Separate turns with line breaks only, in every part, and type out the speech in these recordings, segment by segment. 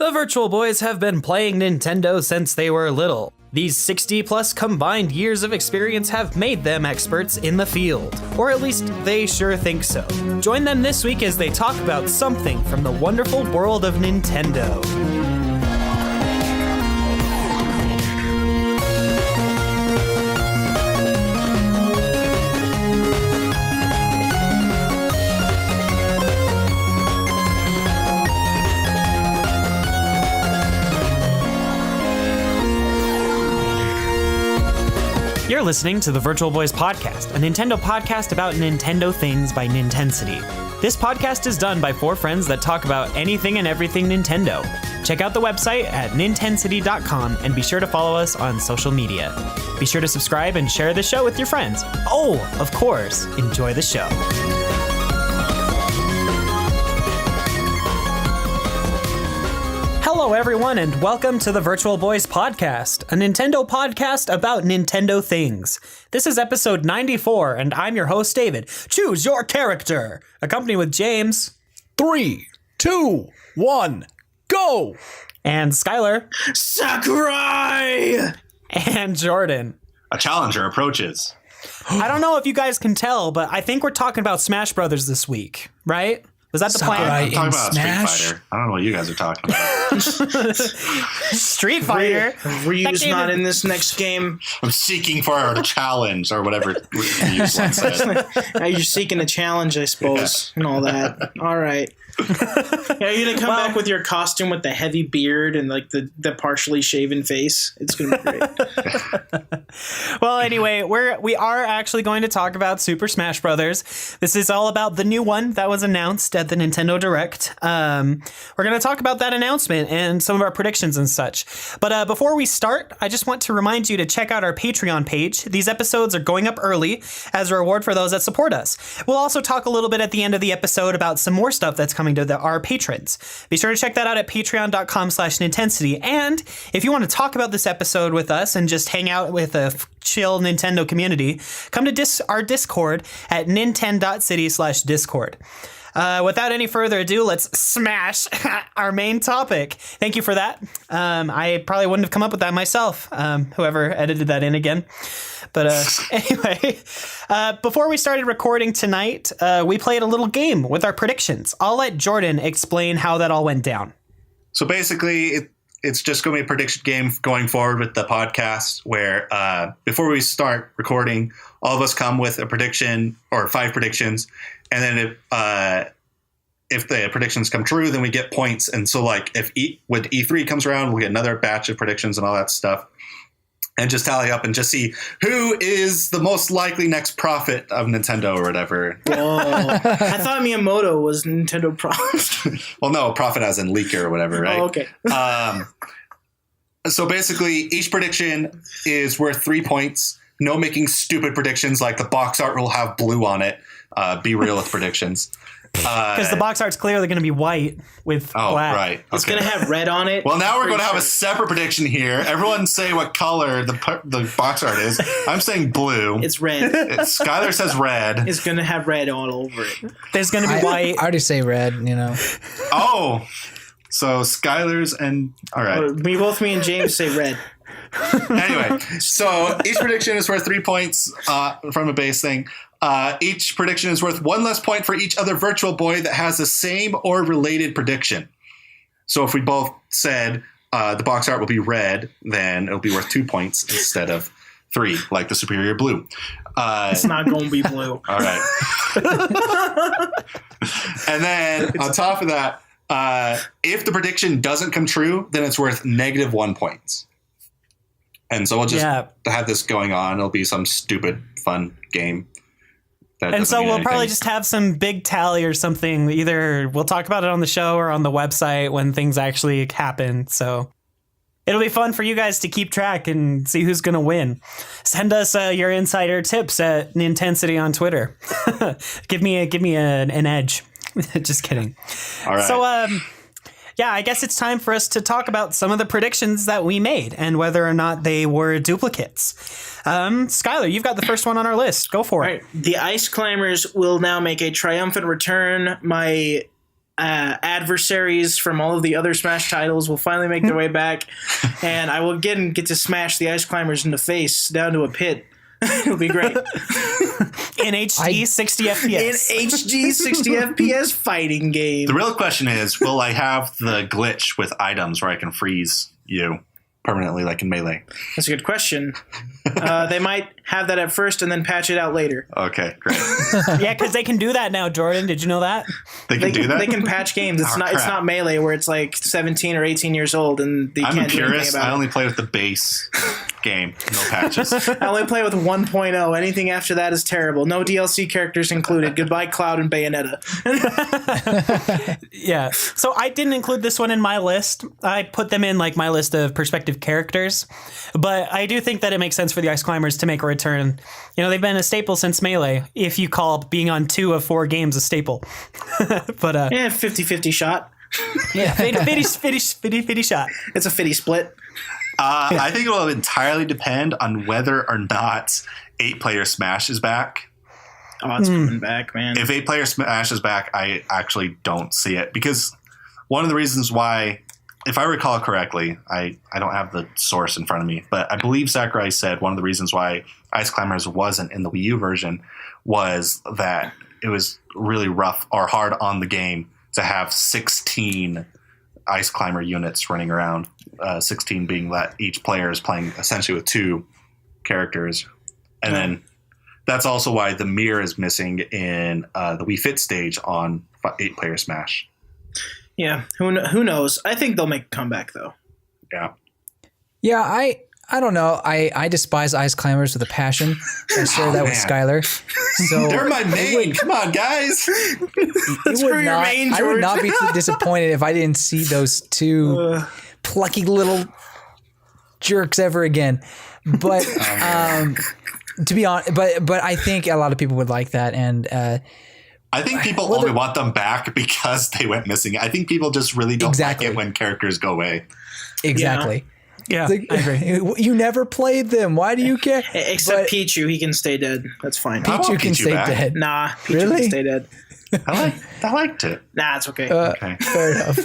The Virtual Boys have been playing Nintendo since they were little. These 60-plus combined years of experience have made them experts in the field. Or at least, they sure think so. Join them this week as they talk about something from the wonderful world of Nintendo. You're listening to the Virtual Boys Podcast, a Nintendo podcast about Nintendo things by Nintensity. This podcast is done by four friends that talk about anything and everything Nintendo. Check out the website at nintensity.com and be sure to follow us on social media. Be sure to subscribe and share the show with your friends. Oh, of course, enjoy the show. Hello, everyone, and welcome to the Virtual Boys Podcast, a Nintendo podcast about Nintendo things. This is episode 94, and I'm your host, David. Choose your character, accompanied with James.
3, 2, 1, go!
And Skylar.
Sakurai!
And Jordan.
A challenger approaches.
I don't know if you guys can tell, but I think we're talking about Smash Brothers this week, right? Was that the plan?
I'm talking about Street Fighter. I don't know what you guys are talking about.
Street Fighter?
Ryu's not in this next game.
I'm seeking for a challenge or whatever Ryu once said.
You're seeking a challenge, I suppose, and all that. All right. Yeah, you're going to come back with your costume with the heavy beard and like the partially shaven face. It's going to be great.
Well, anyway, we are actually going to talk about Super Smash Brothers. This is all about the new one that was announced at the Nintendo Direct. We're going to talk about that announcement and some of our predictions and such. But before we start, I just want to remind you to check out our Patreon page. These episodes are going up early as a reward for those that support us. We'll also talk a little bit at the end of the episode about some more stuff that's coming to our patrons. Be sure to check that out at patreon.com/Nintensity. And if you want to talk about this episode with us and just hang out with a chill Nintendo community, come to our Discord at ninten.city/Discord. Without any further ado, let's smash our main topic. Thank you for that. I probably wouldn't have come up with that myself, whoever edited that in again. But anyway, before we started recording tonight, we played a little game with our predictions. I'll let Jordan explain how that all went down.
So basically, it's just going to be a prediction game going forward with the podcast where before we start recording, all of us come with a prediction or 5 predictions. And then if the predictions come true, then we get points. And so like when E3 comes around, we'll get another batch of predictions and all that stuff. And just tally up and just see who is the most likely next prophet of Nintendo or whatever.
Whoa. I thought Miyamoto was Nintendo prophet.
Well, no, prophet as in leaker or whatever, right?
Oh, okay.
So basically, each prediction is worth 3 points. No making stupid predictions like the box art will have blue on it. Be real with predictions.
Because the box art's clearly going to be white with black.
Right. Okay.
It's going to have red on it.
Well, now we're going to have a separate prediction here. Everyone say what color the box art is. I'm saying blue.
It's red.
Skylar says red.
It's going to have red all over it.
There's going to be white.
I already say red, you know.
Oh, so Skylar's and all right.
Me and James say red.
Anyway, so each prediction is worth 3 points from a base thing. Each prediction is worth 1 less point for each other Virtual Boy that has the same or related prediction. So if we both said the box art will be red, then it'll be worth 2 points instead of 3, like the superior blue.
It's not going to be blue.
All right. And then on top of that, if the prediction doesn't come true, then it's worth -1 points. And so we'll just have this going on. It'll be some stupid, fun game.
And so we'll probably just have some big tally or something. Either we'll talk about it on the show or on the website when things actually happen. So it'll be fun for you guys to keep track and see who's going to win. Send us your insider tips at Nintensity on Twitter. give me an edge. Just kidding.
All right.
So, yeah, I guess it's time for us to talk about some of the predictions that we made and whether or not they were duplicates. Skylar, you've got the first one on our list. Go for it.
Right. The Ice Climbers will now make a triumphant return. My adversaries from all of the other Smash titles will finally make their way back, and I will again get to smash the Ice Climbers in the face down to a pit. It'll be great.
In HD 60 FPS.
In HD 60 FPS fighting game.
The real question is, will I have the glitch with items where I can freeze you permanently like in Melee?
That's a good question. They might have that at first and then patch it out later.
Okay, great.
Yeah, because they can do that now, Jordan. Did you know that?
They can do that?
They can patch games. It's not Melee where it's like 17 or 18 years old and they
I'm
can't
a
do anything
purist.
about
I
it.
only play with the base game, no patches.
I only play with 1.0. Anything after that is terrible. No DLC characters included. Goodbye, Cloud and Bayonetta.
Yeah. So I didn't include this one in my list. I put them in like my list of perspective characters. But I do think that it makes sense for the Ice Climbers to make a return. You know, they've been a staple since Melee, if you call being on 2 of 4 games a staple. But
Yeah, 50-50 shot.
yeah, fitty shot.
It's a fitty split.
I think it will entirely depend on whether or not 8-player Smash is back.
Oh, it's coming back, man.
If 8-player Smash is back, I actually don't see it. Because one of the reasons why, if I recall correctly, I don't have the source in front of me, but I believe Sakurai said one of the reasons why Ice Climbers wasn't in the Wii U version was that it was really rough or hard on the game to have 16 Ice Climber units running around. 16 being that each player is playing essentially with 2 characters. And then that's also why the mirror is missing in the Wii Fit stage on 8-player Smash.
Yeah, who knows? I think they'll make a comeback, though.
Yeah.
Yeah, I don't know. I despise Ice Climbers with a passion. I share that with
man.
Skylar. So
They're my main. Come on, guys.
Screw your main,
I would
George.
not be too disappointed if I didn't see those 2 plucky little jerks ever again. But to be honest, but I think a lot of people would like that, and
I think people only want them back because they went missing. I think people just really don't
Exactly.
like it when characters go away.
exactly.
Yeah,
It's like,
I agree.
You never played them. Why do you care?
Except Pichu, he can stay dead. That's fine.
I want
Pichu can
Pichu
stay
back.
dead.
Nah, Pichu
Really?
can stay dead.
I liked it.
Nah, it's okay.
Okay.
Fair enough.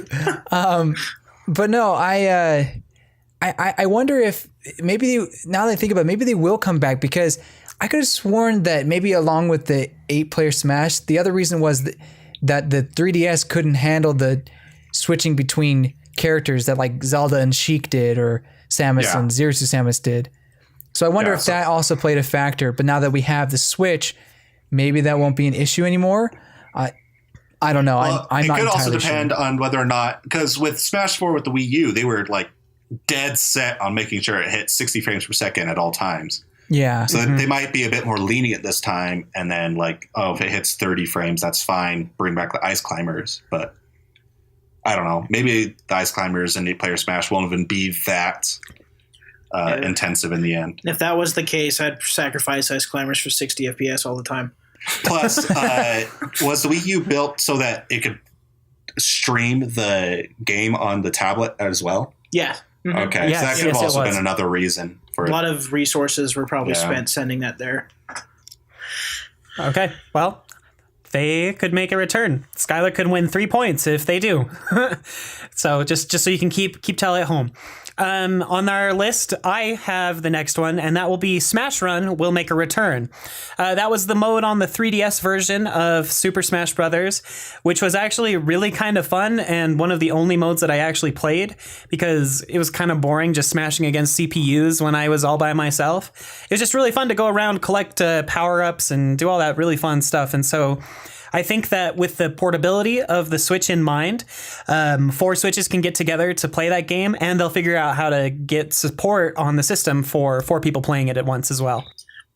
But no, I wonder if maybe now that I think about it, maybe they will come back, because I could have sworn that maybe along with the 8-player Smash, the other reason was that the 3DS couldn't handle the switching between characters that like Zelda and Sheik did, or Samus and Zero Suit Samus did. So I wonder if that also played a factor. But now that we have the Switch, maybe that won't be an issue anymore. I don't know.
Well,
I'm
it
not
could also
entirely
depend
sure.
on whether or not, because with Smash 4 with the Wii U, they were like dead set on making sure it hit 60 frames per second at all times.
Yeah.
So they might be a bit more lenient this time, and then like, oh, if it hits 30 frames, that's fine. Bring back the Ice Climbers. But I don't know. Maybe the Ice Climbers and 8-player Smash won't even be that intensive in the end.
If that was the case, I'd sacrifice Ice Climbers for 60 FPS all the time.
Plus, was the Wii U built so that it could stream the game on the tablet as well?
Yeah. Mhm.
Okay,
Yes,
so that could
yes,
have
it
also
was.
been another reason for
A
it.
lot of resources were probably
Yeah.
spent sending that there.
Okay, well, they could make a return. Skylar could win 3 points if they do. So just so you can keep tally at home. On our list, I have the next one, and that will be Smash Run will make a return. That was the mode on the 3DS version of Super Smash Brothers, which was actually really kind of fun, and one of the only modes that I actually played, because it was kind of boring just smashing against CPUs when I was all by myself. It was just really fun to go around, collect power-ups, and do all that really fun stuff, and so I think that with the portability of the Switch in mind, 4 Switches can get together to play that game, and they'll figure out how to get support on the system for 4 people playing it at once as well.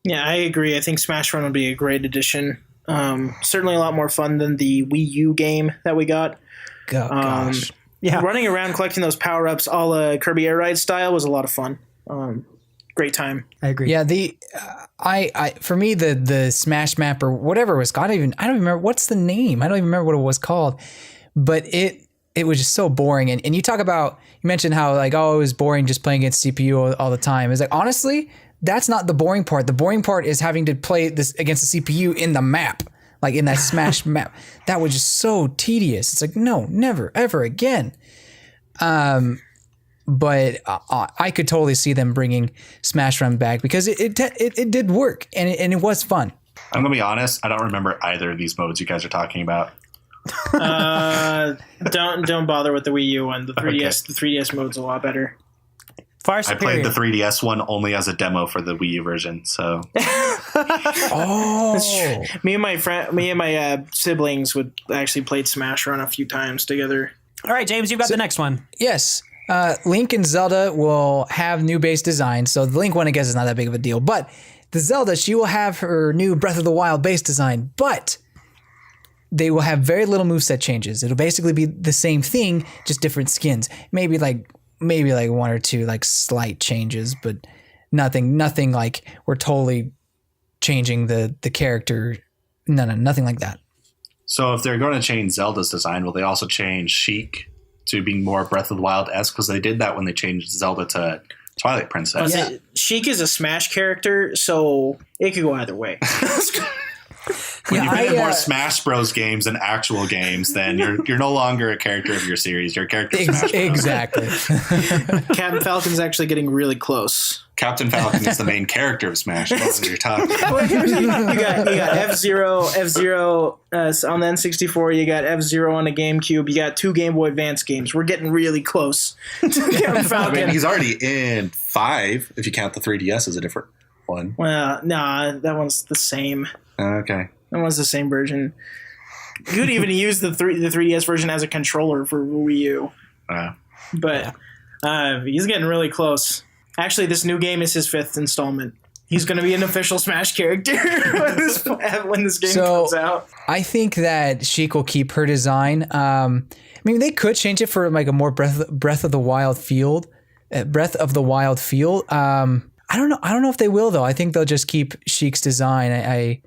Yeah, I agree. I think Smash Run would be a great addition. Certainly a lot more fun than the Wii U game that we got.
Oh, gosh.
Yeah.
Running around collecting those power-ups a la Kirby Air Ride style was a lot of fun. Great time.
I agree.
Yeah, I for me the Smash map or whatever it was called, I don't remember what's the name. I don't even remember what it was called. But it was just so boring. And you mentioned how like, oh, it was boring just playing against CPU all the time. It's like, honestly, that's not the boring part. The boring part is having to play this against the CPU in the map. like in that Smash map. That was just so tedious. It's like, no, never, ever again. But I could totally see them bringing Smash Run back because it did work and it was fun.
I'm gonna be honest. I don't remember either of these modes you guys are talking about.
Don't bother with the Wii U one. The 3DS,
Okay.
the 3DS mode's a lot better.
Far
I
superior.
played the 3DS one only as a demo for the Wii U version. So
Oh,
Me and my siblings would actually played Smash Run a few times together.
All right, James, you've got the next one.
yes. Link and Zelda will have new base design. So the Link one, I guess, is not that big of a deal. But the Zelda, she will have her new Breath of the Wild base design. But they will have very little moveset changes. It'll basically be the same thing, just different skins. Maybe like one or two like slight changes, but nothing like we're totally changing the character. No, nothing like that.
So if they're going to change Zelda's design, will they also change Sheik to being more Breath of the Wild-esque? Because they did that when they changed Zelda to Twilight Princess.
Yeah.
Sheik is a Smash character, so it could go either way.
When
Yeah,
you've been in more
I,
Smash Bros. Games than actual games, then you're no longer a character of your series. You're a character of Smash Bros.
exactly.
Captain Falcon's actually getting really close.
Captain Falcon is the main character of Smash. That's what you're talking about.
you got F-Zero on the N64. You got F-Zero on the GameCube. You got 2 Game Boy Advance games. We're getting really close to Captain
I
Falcon.
mean, he's already in 5, if you count the 3DS as a different one.
Well, nah, that one's the same.
Okay.
That one's the same version. You could even use the 3DS version as a controller for Wii U. But he's getting really close. Actually, this new game is his 5th installment. He's going to be an official Smash character when this game comes out.
I think that Sheik will keep her design. I mean, they could change it for like a more Breath of the Wild feel. Breath of the Wild feel. I don't know. I don't know if they will though. I think they'll just keep Sheik's design. I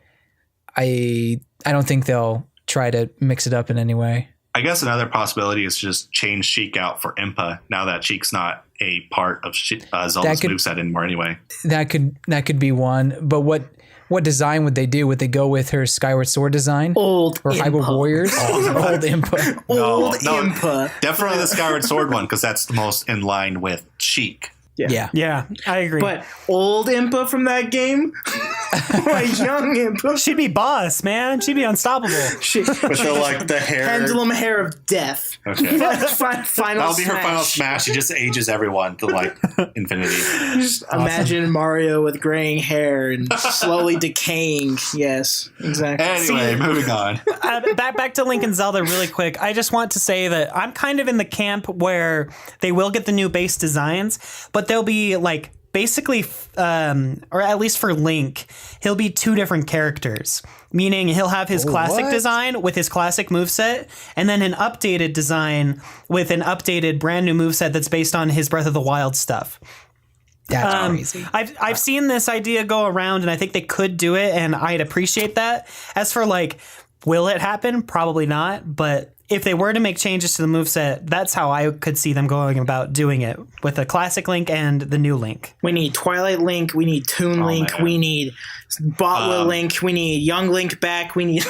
don't think they'll try to mix it up in any way.
I guess another possibility is to just change Sheik out for Impa now that Sheik's not a part of Zelda's moveset anymore anyway.
That could be one. But what design would they do? Would they go with her Skyward Sword design?
Old
or Hyrule
Impa.
Warriors? Old Impa.
Old
No,
Impa.
definitely the Skyward Sword one because that's the most in line with Sheik.
Yeah.
Yeah, I agree.
But old Impa from that game? Like young Impa?
she'd be boss, man. She'd be unstoppable.
With the hair.
Pendulum hair of death.
Okay.
Final
That'll be her
smash.
final smash. She just ages everyone to infinity.
Just imagine Mario with graying hair and slowly decaying. Yes, exactly.
Anyway, moving on.
Back to Link and Zelda really quick. I just want to say that I'm kind of in the camp where they will get the new base designs, but they'll be like basically, or at least for Link, he'll be 2 different characters. Meaning he'll have his classic
what?
design with his classic moveset, and then an updated design with an updated brand new moveset that's based on his Breath of the Wild stuff.
That's crazy.
I've seen this idea go around, and I think they could do it, and I'd appreciate that. As for like, will it happen? Probably not. But if they were to make changes to the moveset, that's how I could see them going about doing it with a classic Link and the new Link.
We need Twilight Link. We need Toon Link.
man.
We need Botwa Link. We need Young Link back. We need.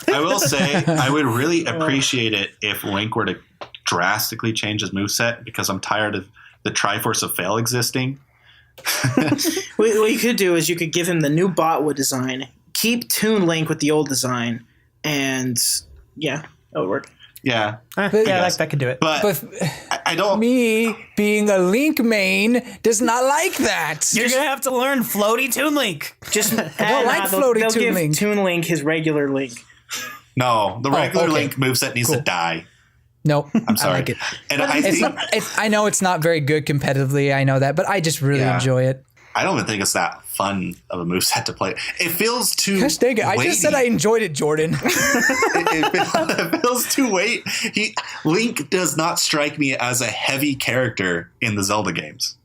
I will say I would really appreciate it if Link were to drastically change his moveset because I'm tired of the Triforce of Fail existing.
What you could do is you could give him the new Botwa design, keep Toon Link with the old design, and yeah, that would work.
Yeah.
That could do it.
But
I don't.
me being a Link main does not like that.
You're gonna have to learn floaty Toon Link.
Just
like floaty
they'll
Toon
give
Link.
Toon Link his regular Link.
No, the regular
okay.
Link moveset needs to die.
Nope.
I'm sorry.
I like it.
And I
It's
think
not, I know it's not very good competitively. I know that, but I just really
Yeah.
enjoy it.
I don't even think it's that fun of a moveset to play. It feels too.
Gosh dang it. I just said I
weighty.
enjoyed it, Jordan.
It feels too weight. Link does not strike me as a heavy character in the Zelda games.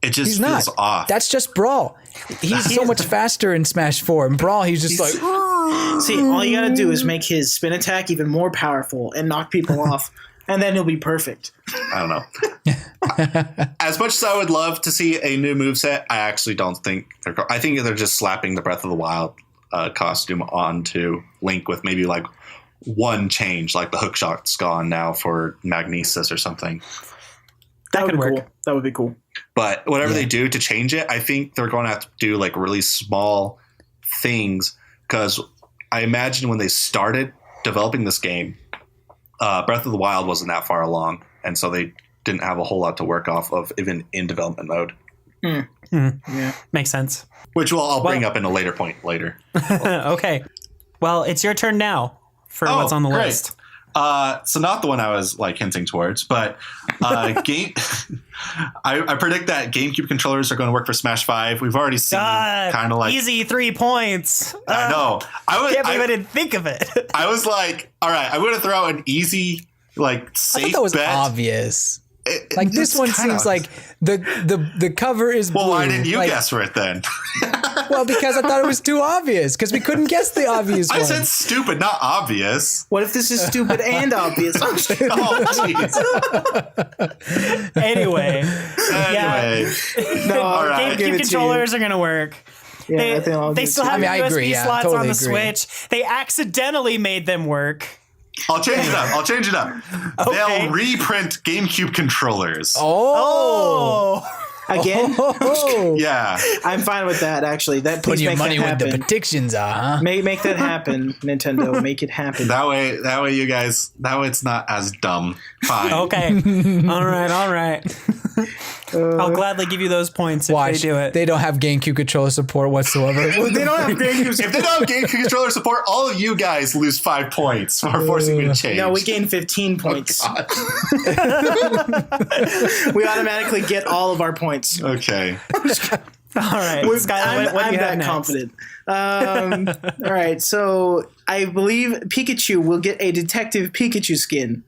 It just
He's
feels
not.
off.
That's just Brawl. He's so much faster in Smash 4. In Brawl, he's just like...
See, all you gotta do is make his spin attack even more powerful and knock people off, and then he'll be perfect.
I don't know. As much as I would love to see a new moveset, I actually don't think I think they're just slapping the Breath of the Wild costume onto Link with maybe like one change, like the hookshot's gone now for Magnesis or something.
That would
could
be
work.
cool. That would be cool.
But whatever they do to change it, I think they're going to have to do like really small things, because I imagine when they started developing this game, Breath of the Wild wasn't that far along, and so they didn't have a whole lot to work off of even in development mode.
Yeah.
Makes sense.
Which I'll bring up in a later point later.
Okay. Well, it's your turn now for what's on the
great.
list.
So not the one I was like hinting towards, but game. I predict that GameCube controllers are going to work for Smash 5. We've already seen kind of like
easy 3 points.
I know.
Can't believe I didn't think of it.
I was like, all right, I'm going to throw an easy, like safe
I thought that was
bet.
obvious. Like this one seems like the cover is blue.
Well, why didn't you
like,
guess for it then?
Well, because I thought it was too obvious. Because we couldn't guess the obvious one.
I said stupid, not obvious.
What if this is stupid and obvious?
Oh, jeez.
Anyway.
No,
All right.
give
GameCube
it to
controllers are going to work.
Yeah, I think I'll
They
give it
still
to
have
I
USB
agree, yeah,
slots
totally
on the
agree.
Switch. They accidentally made them work.
I'll change it up.
Okay.
They'll reprint GameCube controllers.
Oh.
Again?
Oh,
Yeah.
I'm fine with that, actually. Please
put your
make
money
that
with the
happen.
predictions, huh?
Make that happen, Nintendo. Make it happen.
That way you guys, that way it's not as dumb. Fine.
Okay. All right. I'll gladly give you those points if
Watch,
they do it.
they don't have GameCube controller support whatsoever.
They don't have GameCube.
If they don't have GameCube controller support, all of you guys lose 5 points for forcing me to change.
No, we gain 15 points.
God.
We automatically get all of our points.
Okay.
All right. Skylar, what do
I'm
you have
that
next?
confident. All right, so I believe Pikachu will get a Detective Pikachu skin.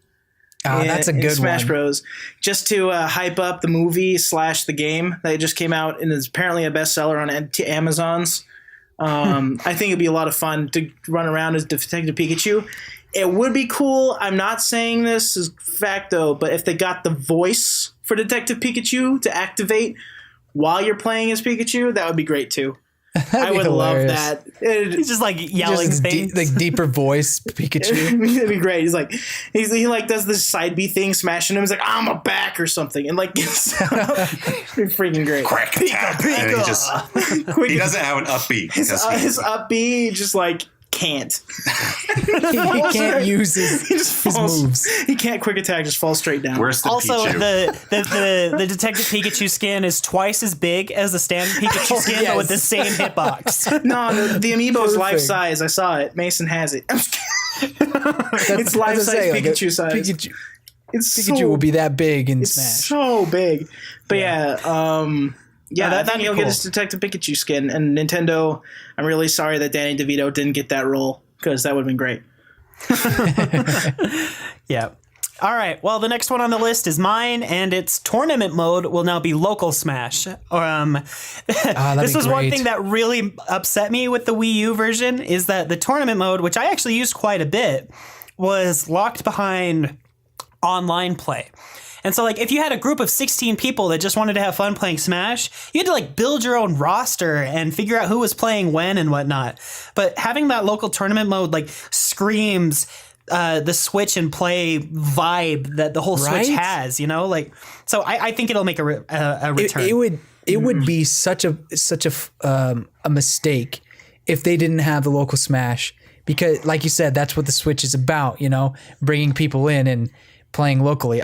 That's a
in
good
Smash
one.
Bros. Just to hype up the movie / the game that just came out and is apparently a bestseller on Amazon's. I think it'd be a lot of fun to run around as Detective Pikachu. It would be cool. I'm not saying this as fact though, but if they got the voice for Detective Pikachu to activate while you're playing as Pikachu, that would be great too. I would love that.
He's just like yelling
Just
things.
like deeper voice Pikachu.
That'd be great. He's like, he like does this side B thing, smashing him. He's like, I'm a back or something, and like, it's freaking great.
Quick attack. And he doesn't have an upbeat.
His up B just like can't.
He can't use
He just
his
falls,
moves.
He can't quick attack. Just falls straight down.
Where's the
Also,
Pichu?
the Detective Pikachu skin is twice as big as the standard Pikachu skin,
yes.
but with the same hitbox.
No, the amiibo's life
Perfect.
size. I saw it. Mason has it. I'm just kidding.
That's
It's life
what I
size
say, like,
Pikachu size.
Pikachu will be that big in
It's
Smash.
so big. But yeah,
that'd
I think
be
he'll
cool.
get his Detective Pikachu skin. And Nintendo, I'm really sorry that Danny DeVito didn't get that role, because that would have been great.
Yeah. All right. Well, the next one on the list is mine, and its tournament mode will now be local Smash. This
be
was one
great.
thing that really upset me with the Wii U version, is that the tournament mode, which I actually used quite a bit, was locked behind online play. And so, like, if you had a group of 16 people that just wanted to have fun playing Smash, you had to, like, build your own roster and figure out who was playing when and whatnot. But having that local tournament mode, like, screams the Switch and play vibe that the whole Switch
Right?
has, you know? Like, so I think it'll make a return.
It would be such a mistake if they didn't have the local Smash, because, like you said, that's what the Switch is about. You know, bringing people in and playing locally.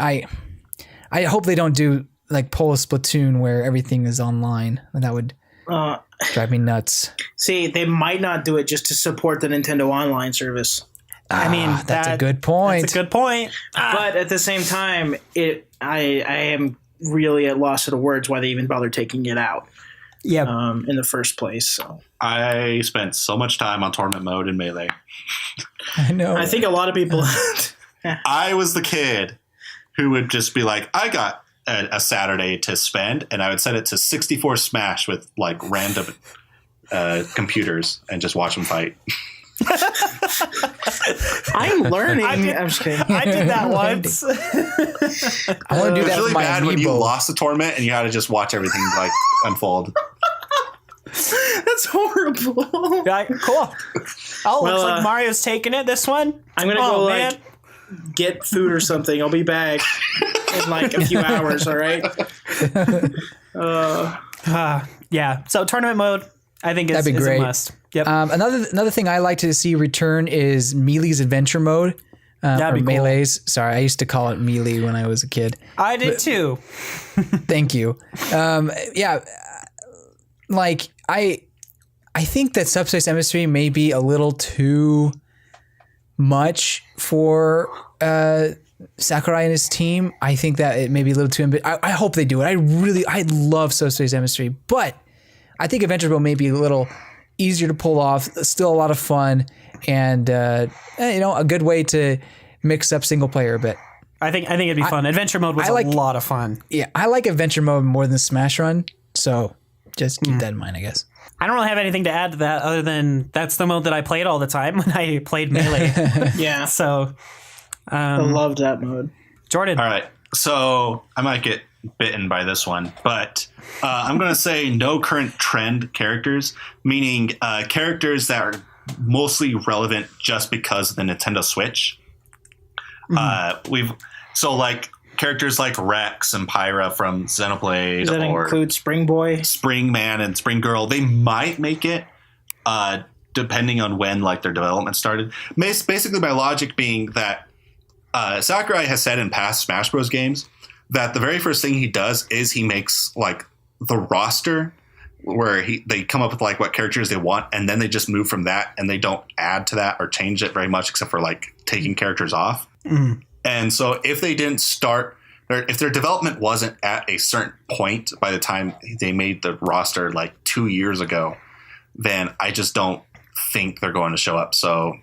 I hope they don't do like pull a Splatoon where everything is online. That would drive me nuts.
See, they might not do it just to support the Nintendo Online service.
I mean,
that's a good point.
That's a good point.
But at the same time, I am really at loss of words why they even bother taking it out
Yeah.
in the first place. So
I spent so much time on tournament mode in Melee.
I know.
I think a lot of people.
I was the kid who would just be like, I got a Saturday to spend, and I would set it to 64 Smash with like random computers and just watch them fight.
I'm learning.
I did-
I'm just kidding.
I did that once.
I want to do
It's
that
really
for my
bad when you
amiibo.
lost the tournament and you had to just watch everything like unfold.
That's horrible. horrible.
Yeah, cool. Oh,
Well,
looks like Mario's taking it this one.
I'm gonna go like get food or something. I'll be back in like a few hours. All right.
Yeah. So tournament mode, I think is
That'd be great.
a must. Yep.
Another thing I like to see return is Melee's adventure mode.
That'd
Or
be cool.
Melee's. Sorry, I used to call it Melee when I was a kid.
I did too.
Thank you. Yeah, like I think that Subspace Emissary may be a little too much for Sakurai and his team. I think that it may be a little too ambitious. I hope they do it. I love Subspace Emissary, but I think Adventure Mode may be a little easier to pull off. Still a lot of fun, and a good way to mix up single player a bit.
I think it'd be fun. Adventure mode was a lot of fun.
Yeah, I like Adventure Mode more than Smash Run, so just keep that in mind, I guess.
I don't really have anything to add to that other than that's the mode that I played all the time when I played Melee.
Yeah.
So,
I loved that mode.
Jordan.
All right. So I might get bitten by this one, but I'm going to say no current trend characters, meaning characters that are mostly relevant just because of the Nintendo Switch. Like characters like Rex and Pyra from Xenoblade,
Does that
or
include Spring Boy?
Spring Man and Spring Girl. They might make it, depending on when like their development started. Basically, my logic being that Sakurai has said in past Smash Bros. Games that the very first thing he does is he makes like the roster where they come up with like what characters they want, and then they just move from that, and they don't add to that or change it very much except for like taking characters off. And so if they didn't start, or if their development wasn't at a certain point by the time they made the roster like 2 years ago, then I just don't think they're going to show up. So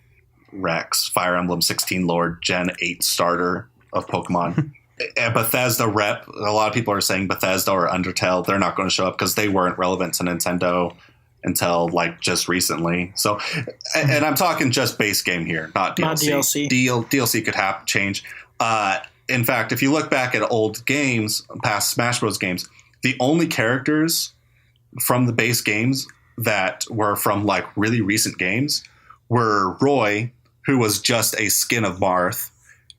Rex, Fire Emblem 16 Lord, Gen 8 starter of Pokemon. A Bethesda rep, a lot of people are saying Bethesda or Undertale, they're not going to show up because they weren't relevant to Nintendo until like just recently. So, and I'm talking just base game here, not DLC.
Not DLC.
DLC could change. In fact, if you look back at old games, past Smash Bros. Games, the only characters from the base games that were from like really recent games were Roy, who was just a skin of Marth,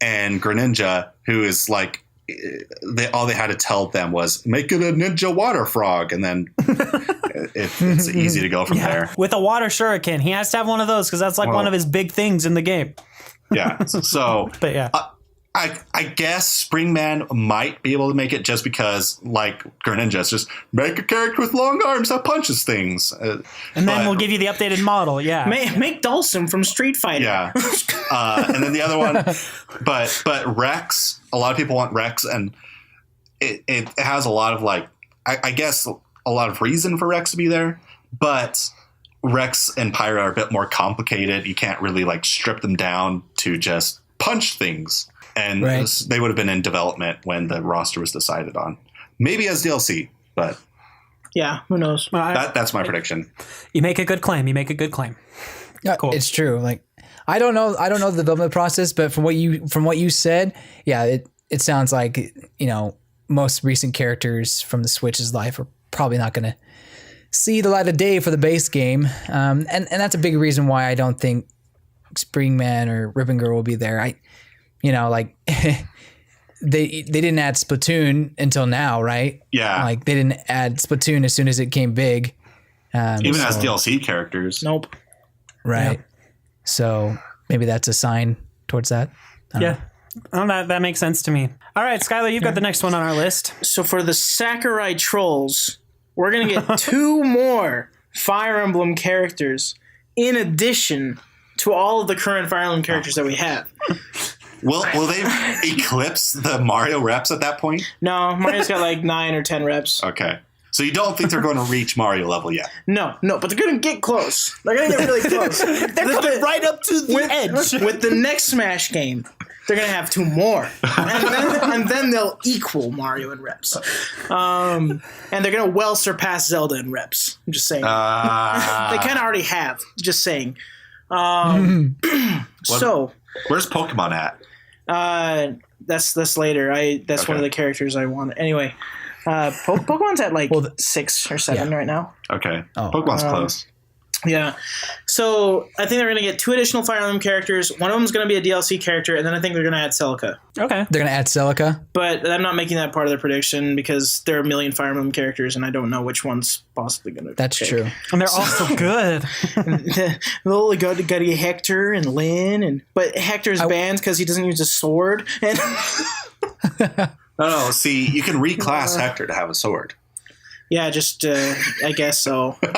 and Greninja, who is like, all they had to tell them was make it a ninja water frog, and then it's easy to go from there.
With a water shuriken. He has to have one of those because that's like one of his big things in the game.
Yeah. So,
But yeah.
I guess Springman might be able to make it just because, like Greninja, it's just make a character with long arms that punches things.
And then we'll give you the updated model. Yeah.
Make Dulcim from Street Fighter.
Yeah. And then the other one, but Rex, a lot of people want Rex, and it has a lot of like, I guess a lot of reason for Rex to be there, but Rex and Pyra are a bit more complicated. You can't really like strip them down to just punch things. And they would have been in development when the roster was decided on. Maybe as DLC, but
yeah, who knows?
That's my prediction.
You make a good claim.
Yeah, cool. It's true. Like I don't know the development process, but from what you said, yeah, it sounds like most recent characters from the Switch's life are probably not going to see the light of day for the base game, and that's a big reason why I don't think Springman or Ribbon Girl will be there. They didn't add Splatoon until now, right?
Yeah.
Like they didn't add Splatoon as soon as it came big.
Even as DLC characters.
Nope.
Right. Yeah. So maybe that's a sign towards that.
Yeah. Oh, that makes sense to me. All right, Skylar, you've got the next one on our list.
So for the Sakurai Trolls, we're going to get 2 more Fire Emblem characters in addition to all of the current Fire Emblem characters that we have.
Will they eclipse the Mario reps at that point?
No, Mario's got like 9 or 10 reps.
Okay. So you don't think they're going to reach Mario level yet?
No, but they're going to get close. They're going to get really close.
They're coming right up to the edge.
With the next Smash game, they're going to have 2 more. And then they'll equal Mario in reps. And they're going to well surpass Zelda in reps. I'm just saying. They kind of already have. Just saying. So...
Where's Pokemon at?
That's later. That's one of the characters I want. Anyway, Pokemon's at like 6 or 7 right now.
Okay. Pokemon's close.
Yeah. So I think they're going to get 2 additional Fire Emblem characters. One of them is going to be a DLC character, and then I think they're going to add Celica.
Okay.
They're going to add Celica?
But I'm not making that part of the prediction because there are a million Fire Emblem characters, and I don't know which one's possibly going to
That's true.
And they're all so good.
Well, got to get Hector and Lynn, but Hector's banned because he doesn't use a sword. And
No, see, you can reclass Hector to have a sword.
yeah, just I guess so. But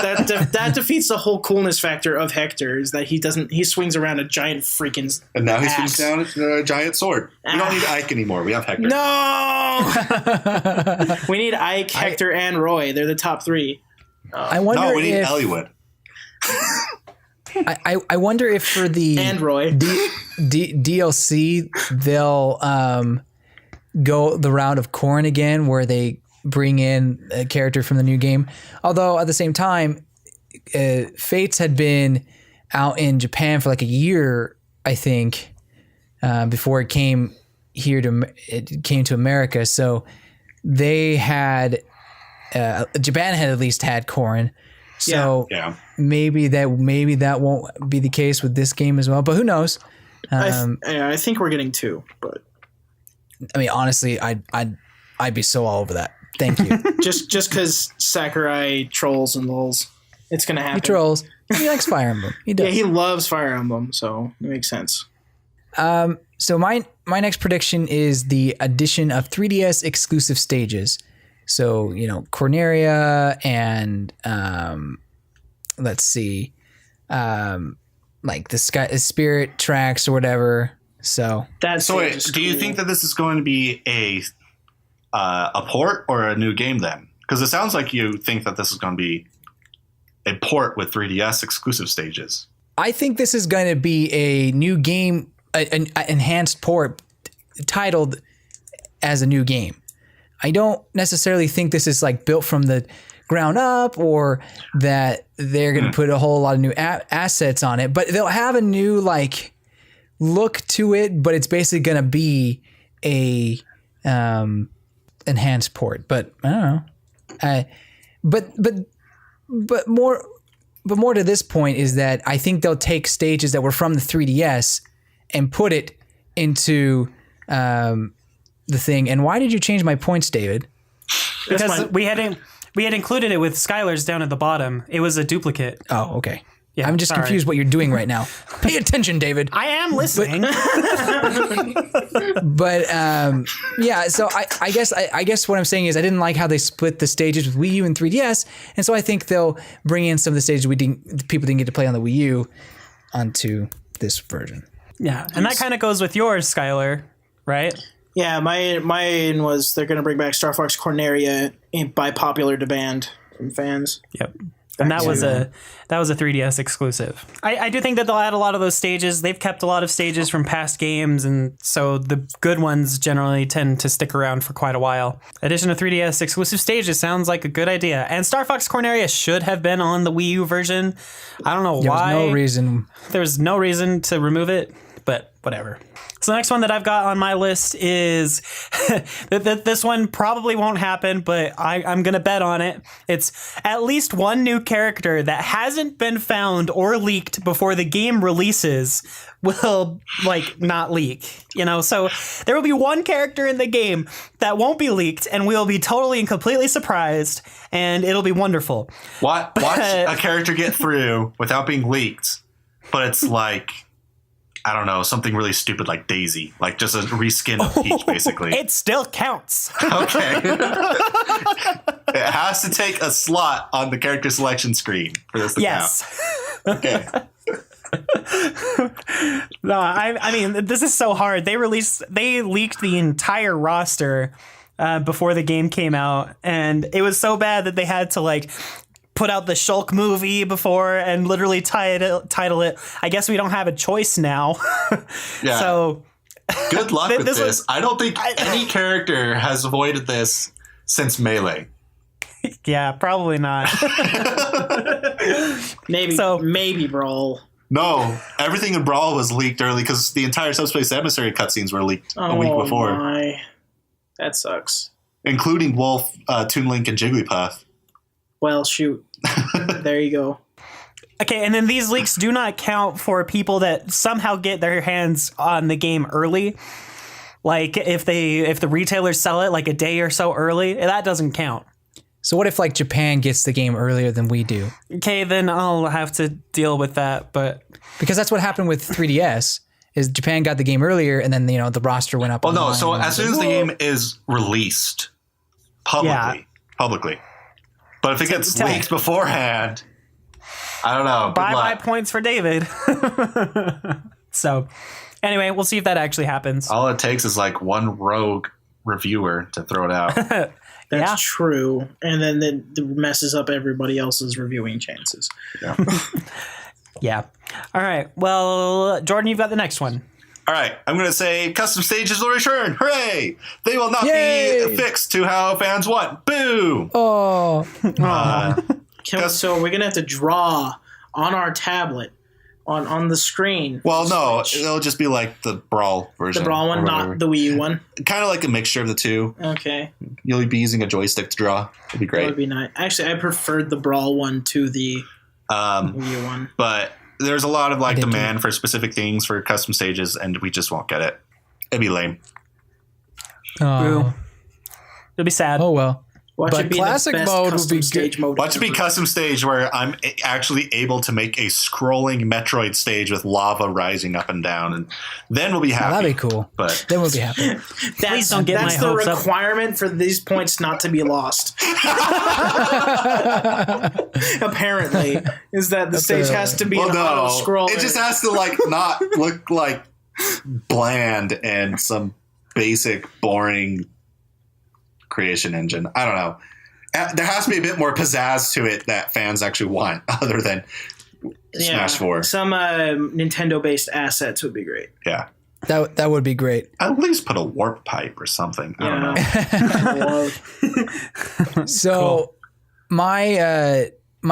that defeats the whole coolness factor of Hector is that he swings around a giant freaking
And now he
axe.
swings down a giant sword. We don't need Ike anymore. We have Hector.
No, we need Ike, Hector, and Roy. They're the top 3.
I wonder
No, we need
if
Eliwood.
I wonder if for the
And Roy.
DLC they'll go the route of Corrin again, where they bring in a character from the new game. Although at the same time, Fates had been out in Japan for like a year, I think, before it came here it came to America. So they had Japan had at least had Corrin. So
Yeah.
maybe that won't be the case with this game as well. But who knows?
I think we're getting 2, but
I mean, honestly, I'd be so all over that. Thank you.
just because Sakurai trolls and lulls, it's gonna happen.
He trolls. He likes Fire Emblem. He does.
Yeah, he loves Fire Emblem, so it makes sense.
So my next prediction is the addition of 3DS exclusive stages. So, Corneria and let's see, like the Spirit tracks or whatever. So
So wait, do you think that this is going to be a port or a new game then? Because it sounds like you think that this is going to be a port with 3DS exclusive stages.
I think this is going to be a new game, an enhanced port titled as a new game. I don't necessarily think this is like built from the ground up or that they're going to put a whole lot of new assets on it, but they'll have a new like look to it, but it's basically going to be a enhanced port. But I don't know. But more to this point is that I think they'll take stages that were from the 3DS and put it into the thing. And why did you change my points, David?
Because we had included it with Skylar's down at the bottom. It was a duplicate.
Oh, okay.
Yeah,
I'm just
sorry.
confused what you're doing right now. Pay attention, David.
I am listening.
But yeah, so I guess what I'm saying is I didn't like how they split the stages with Wii U and 3DS, and so I think they'll bring in some of the stages people didn't get to play on the Wii U onto this version.
Yeah, and that kind of goes with yours, Skylar, right?
Yeah, mine was they're going to bring back Star Fox Corneria by popular demand from fans.
Yep. And that was a 3DS exclusive. I do think that they'll add a lot of those stages. They've kept a lot of stages from past games, and so the good ones generally tend to stick around for quite a while. Addition of 3DS exclusive stages sounds like a good idea. And Star Fox Corneria should have been on the Wii U version. I don't know why.
There's no reason.
There's no reason to remove it, but whatever. So the next one that I've got on my list is this one probably won't happen, but I'm going to bet on it. It's at least one new character that hasn't been found or leaked before the game releases will not leak, so there will be one character in the game that won't be leaked and we'll be totally and completely surprised and it'll be wonderful.
Watch a character get through without being leaked, but it's like, I don't know, something really stupid like Daisy, like just a reskin of Peach, basically.
It still counts.
Okay. It has to take a slot on the character selection screen for this to count. Okay.
No, I mean, this is so hard. They leaked the entire roster before the game came out, and it was so bad that they had to put out the Shulk movie before and literally title it, I guess we don't have a choice now.
Yeah.
So
good luck with this. I don't think any character has avoided this since Melee.
Yeah, probably not.
Maybe Brawl.
No, everything in Brawl was leaked early because the entire Subspace Emissary cutscenes were leaked a week before.
My. That sucks.
Including Wolf, Toon Link, and Jigglypuff.
Well, shoot. There you go.
Okay, and then these leaks do not count for people that somehow get their hands on the game early. Like if the retailers sell it like a day or so early, that doesn't count.
So what if like Japan gets the game earlier than we do?
Okay, then I'll have to deal with that. But
Because that's what happened with 3DS. Is Japan got the game earlier, and then the roster went up.
Well, no.
online
So
and
as soon as the game is released publicly, but if it gets leaked beforehand, I don't know.
bye points for David. So, anyway, we'll see if that actually happens.
All it takes is like one rogue reviewer to throw it out.
That's true. And then it messes up everybody else's reviewing chances.
Yeah.
Yeah. All right. Well, Jordan, you've got the next one.
All right, I'm going to say custom stages will return. Hooray! They will not
Yay!
be fixed to how fans want. Boo!
Oh,
So we're going to have to draw on our tablet on the screen.
Well, no, it'll just be like the Brawl version.
The Brawl one,
or
not
whatever.
the Wii U one.
Kind of like a mixture of the two.
Okay.
You'll be using a joystick to draw. It'd be
That
great.
would be nice. Actually, I preferred the Brawl one to the Wii U one.
But there's a lot of like
did
demand for specific things for custom stages, and we just won't get it. It'd be lame.
Boo. It'll be sad.
Oh well.
Watch
But
it be
classic
the best
mode would
custom
be
stage mode.
Watch it be
ever.
custom stage where I'm actually able to make a scrolling Metroid stage with lava rising up and down, and then we'll be happy.
That'd be cool.
But
Then we'll be happy.
Please don't get
That's
my
the
hopes up.
requirement for these points not to be lost. Apparently, is that the stage has to be
well,
an auto
no,
scroll.
it just has to like not look like bland and some basic boring creation engine. I don't know. There has to be a bit more pizzazz to it that fans actually want, other than Smash 4.
Some Nintendo-based assets would be great.
Yeah.
That would be great.
At least put a warp pipe or something. I don't know.
So my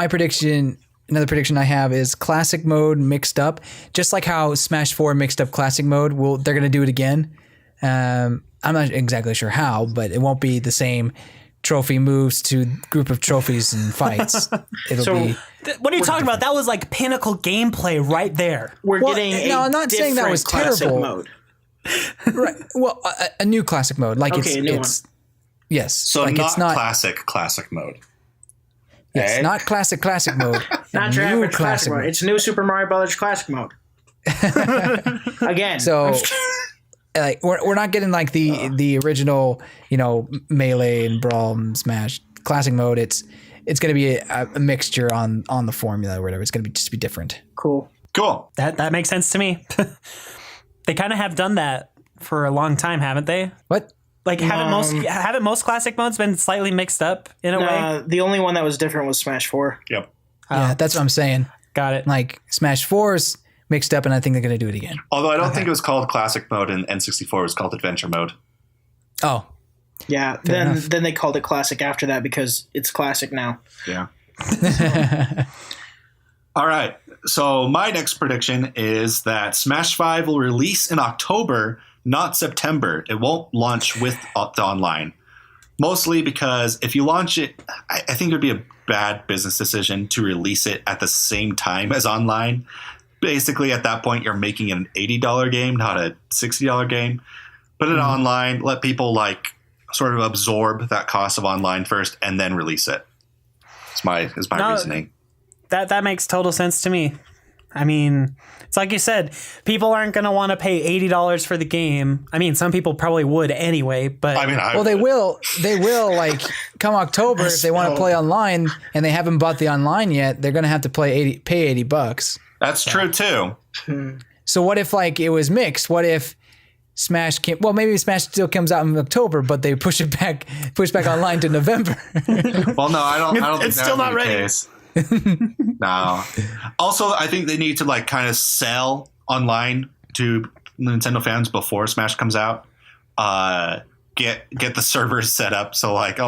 prediction, another prediction I have is classic mode mixed up, just like how Smash 4 mixed up classic mode. They're going to do it again. I'm not exactly sure how, but it won't be the same trophy moves to group of trophies and fights. It'll be.
What are you talking about? That was like pinnacle gameplay right there.
We're
Well,
getting
no,
a
I'm not saying that was
different classic
terrible.
mode.
Right. Well, a new classic mode. Like
Okay, a new one.
Yes.
So
like
not,
it's not
classic mode.
yes,
Eh?
not classic mode.
Not your average classic mode. It's new Super Mario Brothers classic mode. Again.
So like we're not getting like the original, Melee and Brawl and Smash classic mode. It's going to be a mixture on the formula or whatever. It's going to just be different.
cool.
Cool.
That makes sense to me. They kind of have done that for a long time, haven't they?
What?
Like haven't most classic modes been slightly mixed up in a way?
The only one that was different was Smash 4.
Yep.
Yeah, that's what I'm saying.
Got it.
Like Smash 4's mixed up, and I think they're going to do it again.
Although I don't think it was called classic mode in N64. It was called adventure mode.
Oh,
Yeah, then they called it classic after that because it's classic now.
Yeah. All right. So my next prediction is that Smash 5 will release in October, not September. It won't launch with the online. Mostly because if you launch it, I think it would be a bad business decision to release it at the same time as online. Basically, at that point, you're making it an $80 game, not a $60 game. Put it online, let people like sort of absorb that cost of online first, and then release it. It's my reasoning.
That makes total sense to me. I mean, it's like you said, people aren't going to want to pay $80 for the game. I mean, some people probably would anyway, but
I mean,
well, they will like come October if they want to play online and they haven't bought the online yet. They're going to have to pay $80.
That's true too.
So what if like it was mixed? What if Smash came? Well, maybe Smash still comes out in October, but they push back online to November.
Well, no, I don't think
It's
that
still
would
not
be the
ready.
case. No. Also, I think they need to like kind of sell online to Nintendo fans before Smash comes out. Get the servers set up so like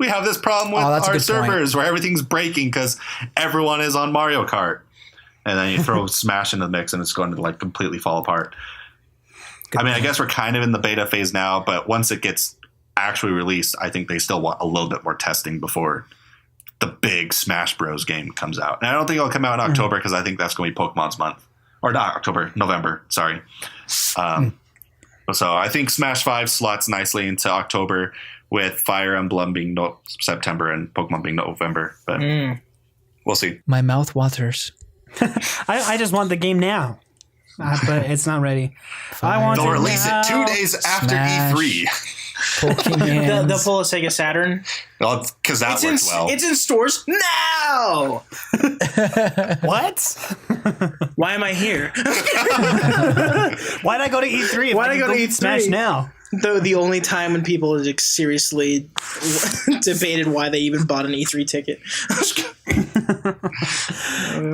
we have this problem with
that's a
our
good point.
servers where everything's breaking because everyone is on Mario Kart, and then you throw Smash into the mix and it's going to like completely fall apart. I guess we're kind of in the beta phase now, but once it gets actually released, I think they still want a little bit more testing before the big Smash Bros. Game comes out. And I don't think it'll come out in October because I think that's going to be Pokemon's month. Or not October, November, sorry. So I think Smash 5 slots nicely into October with Fire Emblem being September and Pokemon being November. But we'll see.
My mouth waters.
I just want the game now. But it's not ready. I want
They'll
it
release
now.
it 2 days after
Smash.
E3.
Pokemon.
They'll pull a Sega Saturn.
Well, because that works well.
It's in stores now.
What?
Why am I here?
Why'd I go to E3? If
Why'd I go to
eat
E3?
Smash now?
Though the only time when people like, seriously debated why they even bought an E3 ticket.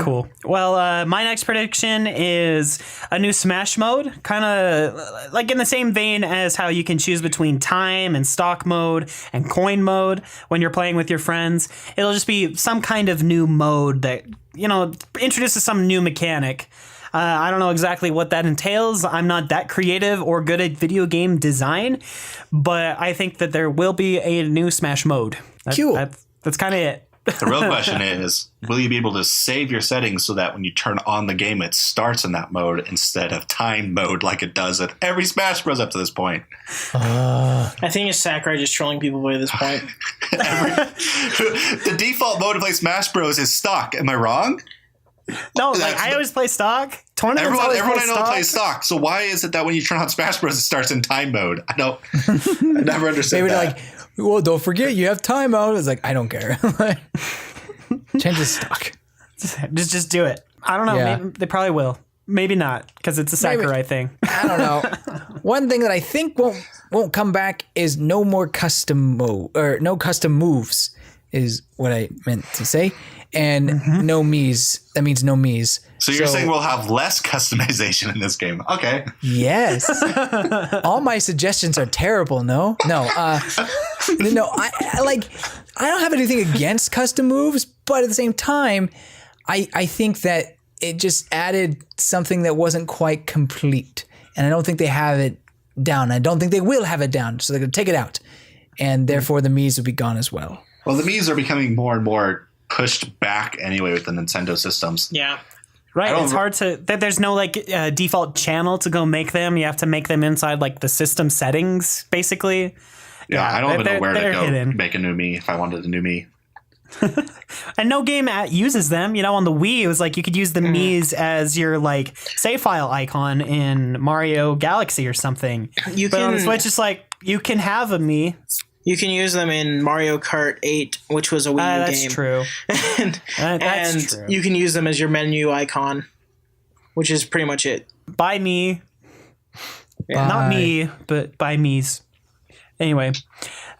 Cool. Well, my next prediction is a new Smash mode, kind of like in the same vein as how you can choose between time and stock mode and coin mode when you're playing with your friends. It'll just be some kind of new mode that, introduces some new mechanic. I don't know exactly what that entails. I'm not that creative or good at video game design, but I think that there will be a new Smash mode.
Cool.
That's kind of it.
The real question is, will you be able to save your settings so that when you turn on the game, it starts in that mode instead of time mode like it does with every Smash Bros. Up to this point?
I think it's Sakurai just trolling people by this point.
The default mode to play Smash Bros. Is stock. Am I wrong?
No, I always play stock. Tournaments
Everyone
always
plays stock. So why is it that when you turn on Smash Bros. It starts in time mode? I never understood
They were
that.
like, well, don't forget you have timeout. It's like, I don't care. Change the stock.
Just do it. I don't know.
Yeah.
Maybe they probably will. Maybe not, because it's a Sakurai thing.
I don't know. One thing that I think won't come back is no more custom mode or no custom moves is what I meant to say. And no Miis. That means no Miis.
So you're saying we'll have less customization in this game? Okay.
Yes. All my suggestions are terrible. No. I don't have anything against custom moves, but at the same time, I think that it just added something that wasn't quite complete, and I don't think they have it down. I don't think they will have it down, so they're gonna take it out, and therefore the Miis will be gone as well.
Well, the Miis are becoming more and more pushed back anyway with the Nintendo systems.
Yeah.
Right. It's hard to. There's no default channel to go make them. You have to make them inside the system settings, basically.
Yeah, I don't even know where to go
hidden.
make a new Mii if I wanted a new Mii.
And no game uses them. On the Wii, it was you could use the Miis as your save file icon in Mario Galaxy or something. But on the Switch, it's you can have a Mii.
You can use them in Mario Kart 8, which was a Wii U
that's
game.
True.
That's true. You can use them as your menu icon, which is pretty much it.
By me.
Yeah.
Not me, but by Miis. Anyway,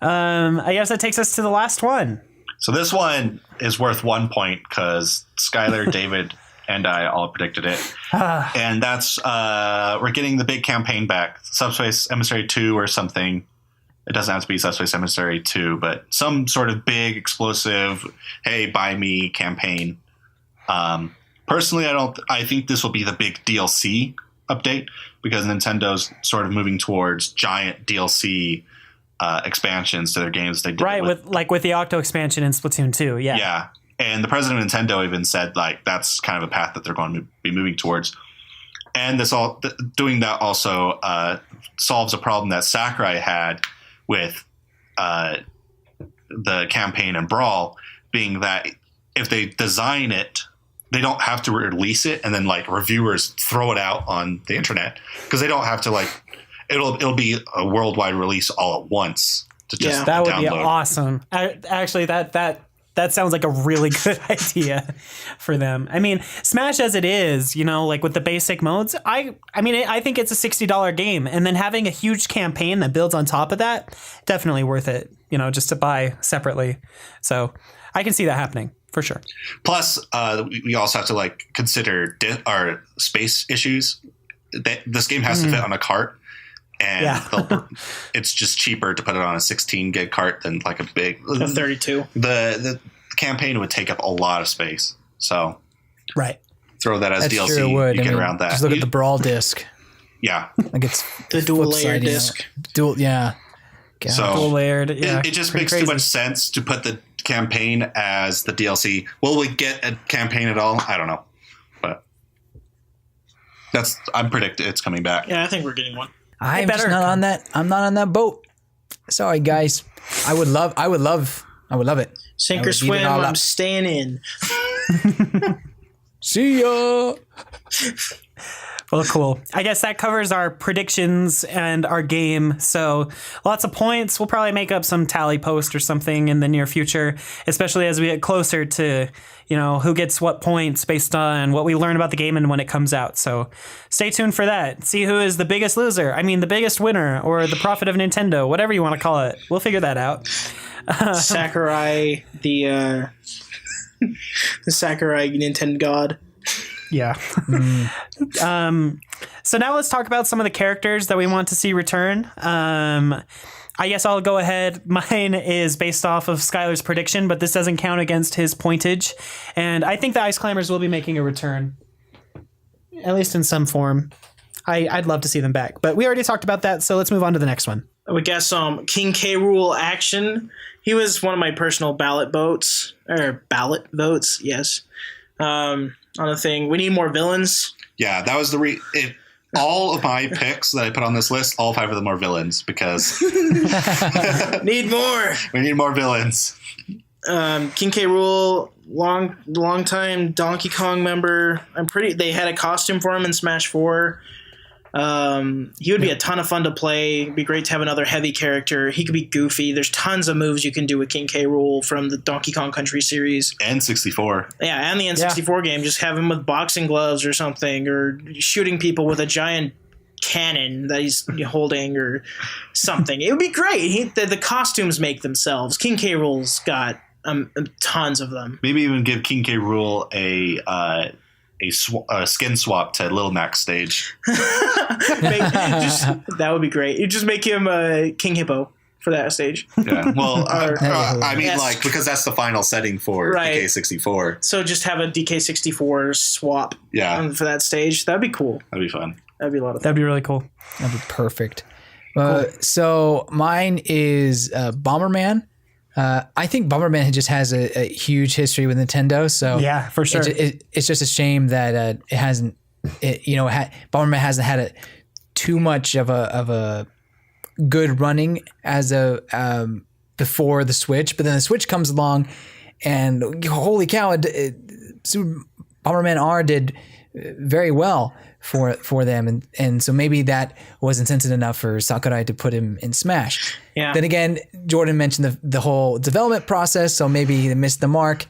I guess that takes us to the last one.
So this one is worth 1 point because Skylar, David, and I all predicted it. And that's we're getting the big campaign back. Subspace Emissary 2 or something. It doesn't have to be Subspace Emissary 2, but some sort of big, explosive, hey, buy me campaign. Personally, I think this will be the big DLC update because Nintendo's sort of moving towards giant DLC expansions to their games. They did
with the Octo expansion in Splatoon 2. Yeah.
Yeah. And the president of Nintendo even said that's kind of a path that they're going to be moving towards. And doing that also solves a problem that Sakurai had with the campaign and Brawl, being that if they design it, they don't have to release it and then reviewers throw it out on the internet because they don't have to it'll be a worldwide release all at once to just
that would
download.
be awesome. Actually, that sounds like a really good idea for them. I mean, Smash as it is, with the basic modes, I think it's a $60 game, and then having a huge campaign that builds on top of that, definitely worth it, just to buy separately. So I can see that happening for sure.
Plus, we also have to consider our space issues. This game has to fit on a cart. And it's just cheaper to put it on a 16 gig cart than a big
32.
The campaign would take up a lot of space, so
right.
Throw that as
That's
DLC.
True, it would.
You get around that.
Just look at the Brawl disc.
Yeah,
it's
the dual
flip
layer
side,
disc.
Dual, yeah.
So
dual layered. Yeah,
it just makes too much sense to put the campaign as the DLC. Will we get a campaign at all? I don't know, but I'm predicting it's coming back.
Yeah, I think we're getting one.
I'm just not on that. I'm not on that boat. Sorry, guys. I would love it.
Sink or swim. I'm staying in.
See ya.
Well, cool. I guess that covers our predictions and our game. So lots of points. We'll probably make up some tally post or something in the near future, especially as we get closer to, who gets what points based on what we learn about the game and when it comes out. So stay tuned for that. See who is the biggest loser. I mean, the biggest winner or the prophet of Nintendo, whatever you want to call it. We'll figure that out.
Sakurai, the Sakurai Nintendo god.
Yeah. So now let's talk about some of the characters that we want to see return. I guess I'll go ahead. Mine is based off of Skylar's prediction, but this doesn't count against his pointage. And I think the Ice Climbers will be making a return, at least in some form. I'd love to see them back, but we already talked about that. So let's move on to the next one.
We guess King K. Rool Action. He was one of my personal ballot votes. Yes. On the thing. We need more villains.
Yeah, that was all of my picks that I put on this list, all 5 of them are villains because
Need more.
we need more villains.
King K. Rool, long time Donkey Kong member. They had a costume for him in Smash 4. He would be a ton of fun to play. It'd be great to have another heavy character. He could be goofy. There's tons of moves you can do with King K. Rool from the Donkey Kong Country series.
And 64.
Yeah, and the N64 game. Just have him with boxing gloves or something, or shooting people with a giant cannon that he's holding or something. It would be great. The costumes make themselves. King K. Rool's got tons of them.
Maybe even give King K. Rool a skin swap to Lil Max stage.
That would be great. You just make him King Hippo for that stage.
Yeah. Well, because that's the final setting for DK64.
So just have a DK64 swap.
Yeah.
For that stage. That'd be cool.
That'd be fun.
That'd be a lot of fun.
That'd be really cool.
That'd be perfect. Cool. So mine is Bomberman. I think Bomberman just has a huge history with Nintendo, so
yeah, for sure.
It's just a shame that it hasn't. Bomberman hasn't had too much of a good running as before the Switch, but then the Switch comes along, and holy cow, Super Bomberman R did very well for them, and so maybe that was incentive enough for Sakurai to put him in Smash.
Yeah.
Then again, Jordan mentioned the whole development process, so maybe he missed the mark.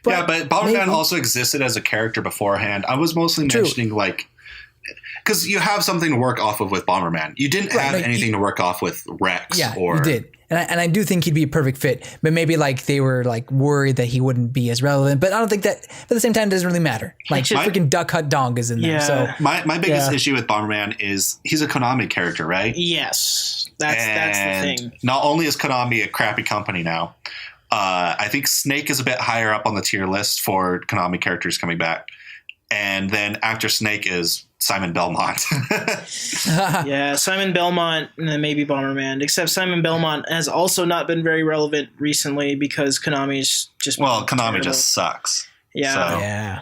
But Bomberman also existed as a character beforehand. I was mostly mentioning because you have something to work off of with Bomberman. You didn't have anything to work off with Rex.
Yeah, you did. And I do think he'd be a perfect fit, but maybe they were worried that he wouldn't be as relevant. But I don't think that, but at the same time, it doesn't really matter. Freaking Duck Hunt Dong is in there.
Yeah.
So
my biggest issue with Bomberman is he's a Konami character, right?
Yes, that's the thing.
Not only is Konami a crappy company now, I think Snake is a bit higher up on the tier list for Konami characters coming back. And then after Snake is Simon Belmont.
Yeah, Simon Belmont and then maybe Bomberman. Except Simon Belmont has also not been very relevant recently because Konami's just
Konami just sucks.
Yeah,
so.
Yeah.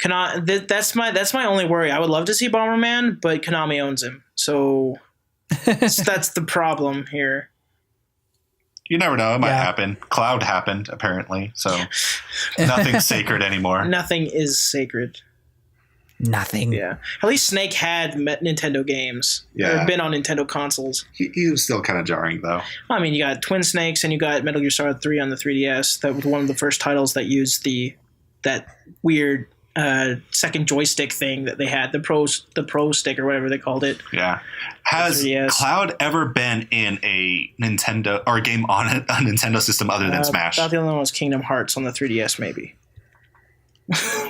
That's my only worry. I would love to see Bomberman, but Konami owns him, so that's the problem here.
You never know. It might happen. Cloud happened, apparently. So nothing's sacred anymore.
Nothing is sacred.
Nothing.
Yeah. At least Snake had Nintendo games.
Yeah.
Or been on Nintendo consoles.
He was still kind of jarring, though.
I mean, you got Twin Snakes and you got Metal Gear Solid 3 on the 3DS. That was one of the first titles that used that weird second joystick thing that they had, the pro stick or whatever they called it.
Yeah. Has Cloud ever been in a Nintendo or a game on a Nintendo system other than Smash?
I thought the only one was Kingdom Hearts on the 3DS, maybe.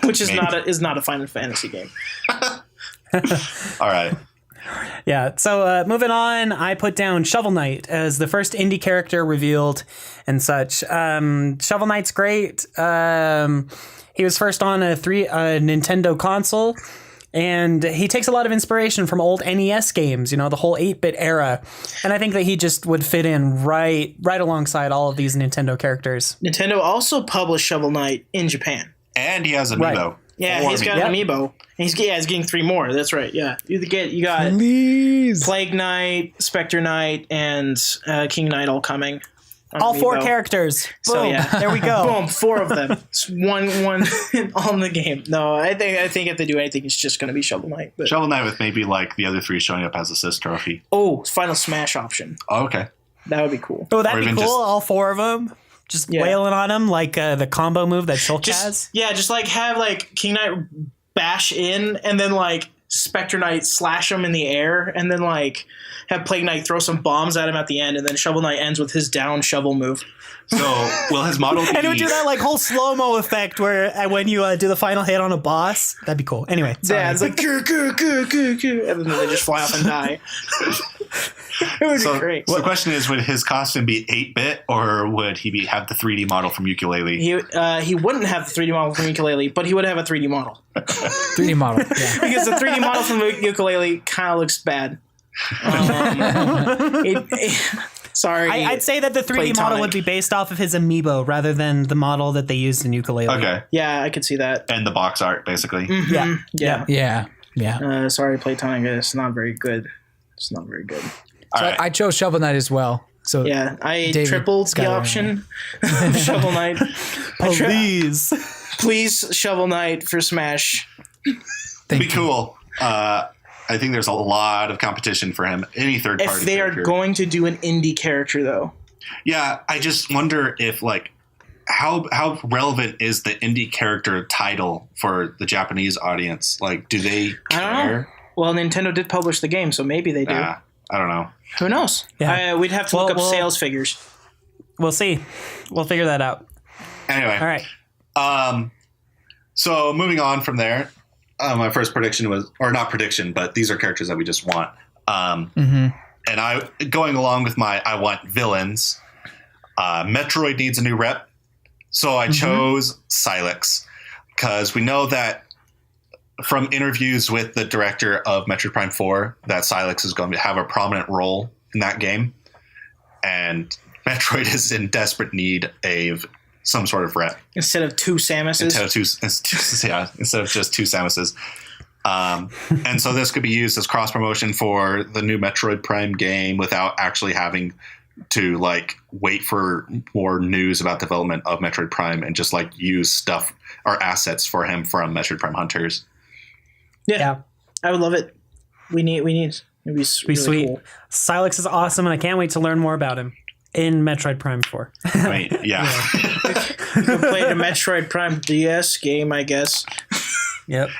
Which is not a Final Fantasy game.
All right.
Yeah. So moving on, I put down Shovel Knight as the first indie character revealed and such. Shovel Knight's great. He was first on a Nintendo console. And he takes a lot of inspiration from old NES games, you know, the whole 8-bit era. And I think that he just would fit in right alongside all of these Nintendo characters.
Nintendo also published Shovel Knight in Japan.
And he has Amiibo.
Right.
Yeah, he's got an Amiibo. And he's getting 3 more. That's right. Yeah, you got
Please.
Plague Knight, Spectre Knight, and King Knight all coming.
All 4
Amiibo.
characters. Boom.
So yeah,
There we go.
Boom, 4 of them. It's one on the game. No, I think if they do anything, it's just going to be Shovel Knight. But
Shovel Knight with maybe like the other 3 showing up as assist trophy.
Final Smash option.
Oh, okay.
That would be cool.
Oh, that'd
Or
be
even
cool.
just-
All 4 of them. Just wailing on him like the combo move that Shulk has.
Just like have like King Knight bash in and then like Spectre Knight slash him in the air and then like have Plague Knight throw some bombs at him at the end and then Shovel Knight ends with his down shovel move.
So will his model be...
And it would do that like whole slow-mo effect where when you do the final hit on a boss. That'd be cool. Anyway. Sorry.
Yeah, it's like and then they just fly off and die. It would be great.
So the question is, would his costume be 8-bit or would he have the 3D model from Ukulele?
He wouldn't have the 3D model from Ukulele, but he would have a 3D model.
3D model. Yeah.
Because the 3D model from Ukulele kind of looks bad. Sorry.
I'd say that the 3D model would be based off of his amiibo rather than the model that they used in Ukulele.
Okay.
Yeah, I could see that.
And the box art, basically.
Mm-hmm.
Yeah.
Yeah.
Sorry, Platonic. It's not very good. It's not very good.
So
right.
I chose Shovel Knight as well. So
Yeah, I
David,
tripled the
Skylar,
option. Shovel Knight.
Please.
Please, Shovel Knight for Smash.
thank
Be
you.
cool. I think there's a lot of competition for him. Any third party.
If they are going to do an indie character, though.
Yeah, I just wonder if like how relevant is the indie character title for the Japanese audience? Like, do they care?
I don't know. Well, Nintendo did publish the game, so maybe they do.
I don't know.
Who knows?
Yeah.
We'd have to look up sales figures.
We'll see. We'll figure that out.
Anyway.
All right.
So moving on from there, my first prediction was, or not prediction, but these are characters that we just want. And going along with I want villains. Metroid needs a new rep. So I chose Silex because we know that from interviews with the director of Metroid Prime 4 that Silex is going to have a prominent role in that game. And Metroid is in desperate need of some sort of rep.
Instead of 2 Samuses.
Instead of just 2 Samuses. And so this could be used as cross promotion for the new Metroid Prime game without actually having to like wait for more news about development of Metroid Prime and just like use stuff or assets for him from Metroid Prime Hunters.
Yeah. I would love it. We need. It'd be really
Sweet.
cool.
Silex is awesome, and I can't wait to learn more about him in Metroid Prime 4.
I mean, yeah.
You can play the Metroid Prime DS game, I guess.
Yep.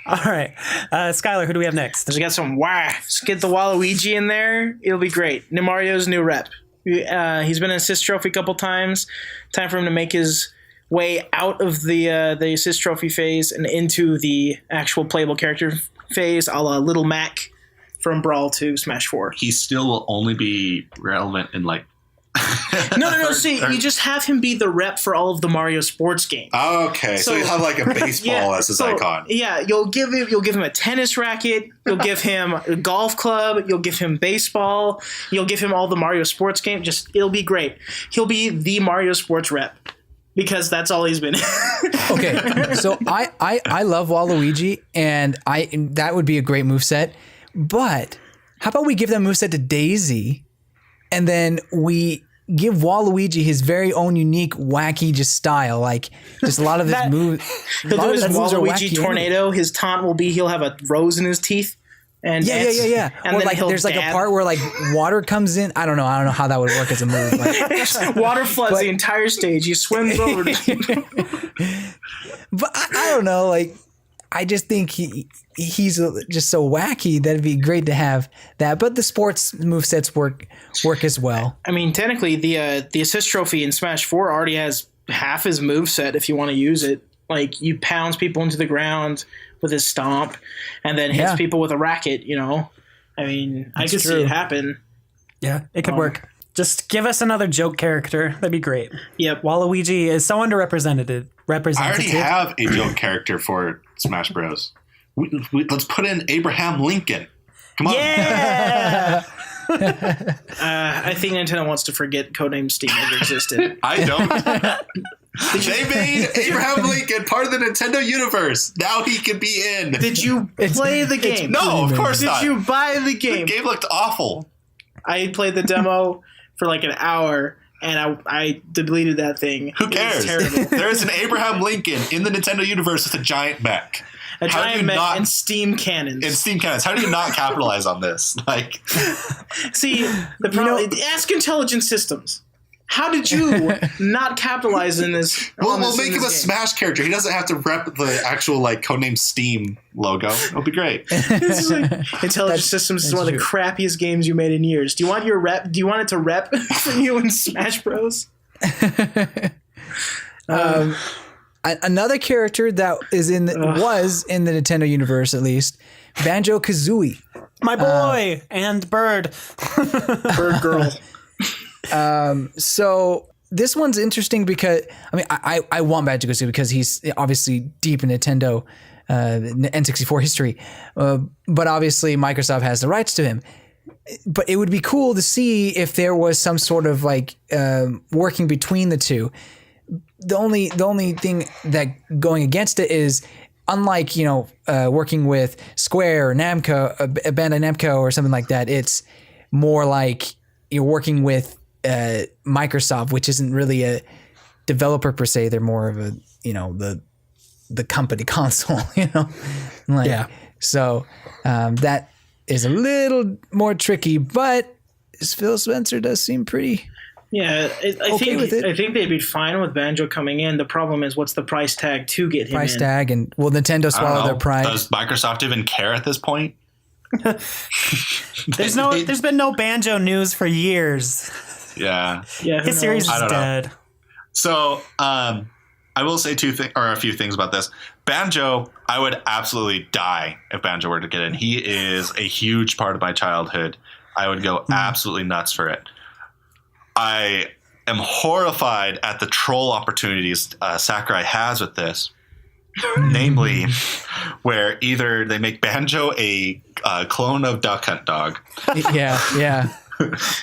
All right. Skylar, who do we have next?
We got some Let's get the Waluigi in there. It'll be great. New Mario's new rep. He's been an assist trophy a couple times. Time for him to make his way out of the assist trophy phase and into the actual playable character phase, a la Little Mac from Brawl to Smash 4.
He still will only be relevant in like
No. See, you just have him be the rep for all of the Mario sports games.
Okay, so you have like a baseball as his icon.
Yeah, you'll give him a tennis racket. You'll give him a golf club. You'll give him baseball. You'll give him all the Mario sports games. It'll be great. He'll be the Mario sports rep because that's all he's been.
Okay, so I love Waluigi, and that would be a great moveset. But how about we give that moveset to Daisy, and then we give Waluigi his very own unique, wacky just style. Like just a lot of his moves.
He'll do his Waluigi tornado. His taunt will be he'll have a rose in his teeth. And
Yeah.
And
or
then
like there's like a part where like water comes in. I don't know how that would work as a move. Like,
water floods the entire stage. He swims over.
But I don't know. Like I just think he's just so wacky that it'd be great to have that. But the sports movesets work as well.
I mean, technically, the assist trophy in Smash 4 already has half his moveset if you want to use it. Like, you pounds people into the ground with his stomp and then hits people with a racket, you know? I mean, I could see it happen.
Yeah, it could work. Just give us another joke character. That'd be great.
Yep.
Waluigi is so underrepresented.
I already have a joke character for Smash Bros. let's put in Abraham Lincoln. Come on.
Yeah.
I think Nintendo wants to forget Codename Steam ever existed.
I don't. They made Abraham Lincoln part of the Nintendo universe. Now he can be in.
Did you play the game?
No, of course not.
Did you buy the game?
The game looked awful.
I played the demo for like an hour, and I deleted that thing.
Who cares?
It was terrible.
There is an Abraham Lincoln in the Nintendo universe with a giant mech.
A giant mech and steam cannons.
And steam cannons. How do you not capitalize on this? Like,
see, the problem. Ask Intelligent Systems. How did you not capitalize in this?
We'll make him a Smash character. He doesn't have to rep the actual like codename Steam logo. It'll be great.
This is like, Intelligent Systems is one of the crappiest games you made in years. Do you want your rep? Do you want it to rep for you in Smash Bros?
Another character that was in the Nintendo universe, at least, Banjo-Kazooie.
My boy and Bird.
Bird girl.
So this one's interesting because I want Banjo-Kazooie because he's obviously deep in Nintendo N64 history, but obviously Microsoft has the rights to him. But it would be cool to see if there was some sort of like working between the two. The only thing that going against it is, unlike working with Square or Namco, Bandai Namco or something like that, it's more like you're working with Microsoft, which isn't really a developer per se. They're more of a the company console, So that is a little more tricky, but Phil Spencer does seem pretty.
Yeah, I think they'd be fine with Banjo coming in. The problem is, what's the price tag to get him in?
Price tag, and will Nintendo swallow their pride?
Does Microsoft even care at this point?
There's been no Banjo news for years.
Yeah.
His series is dead.
Know. So, I will say a few things about this. Banjo, I would absolutely die if Banjo were to get in. He is a huge part of my childhood. I would go absolutely nuts for it. I am horrified at the troll opportunities Sakurai has with this. Namely, where either they make Banjo a clone of Duck Hunt Dog.
Yeah.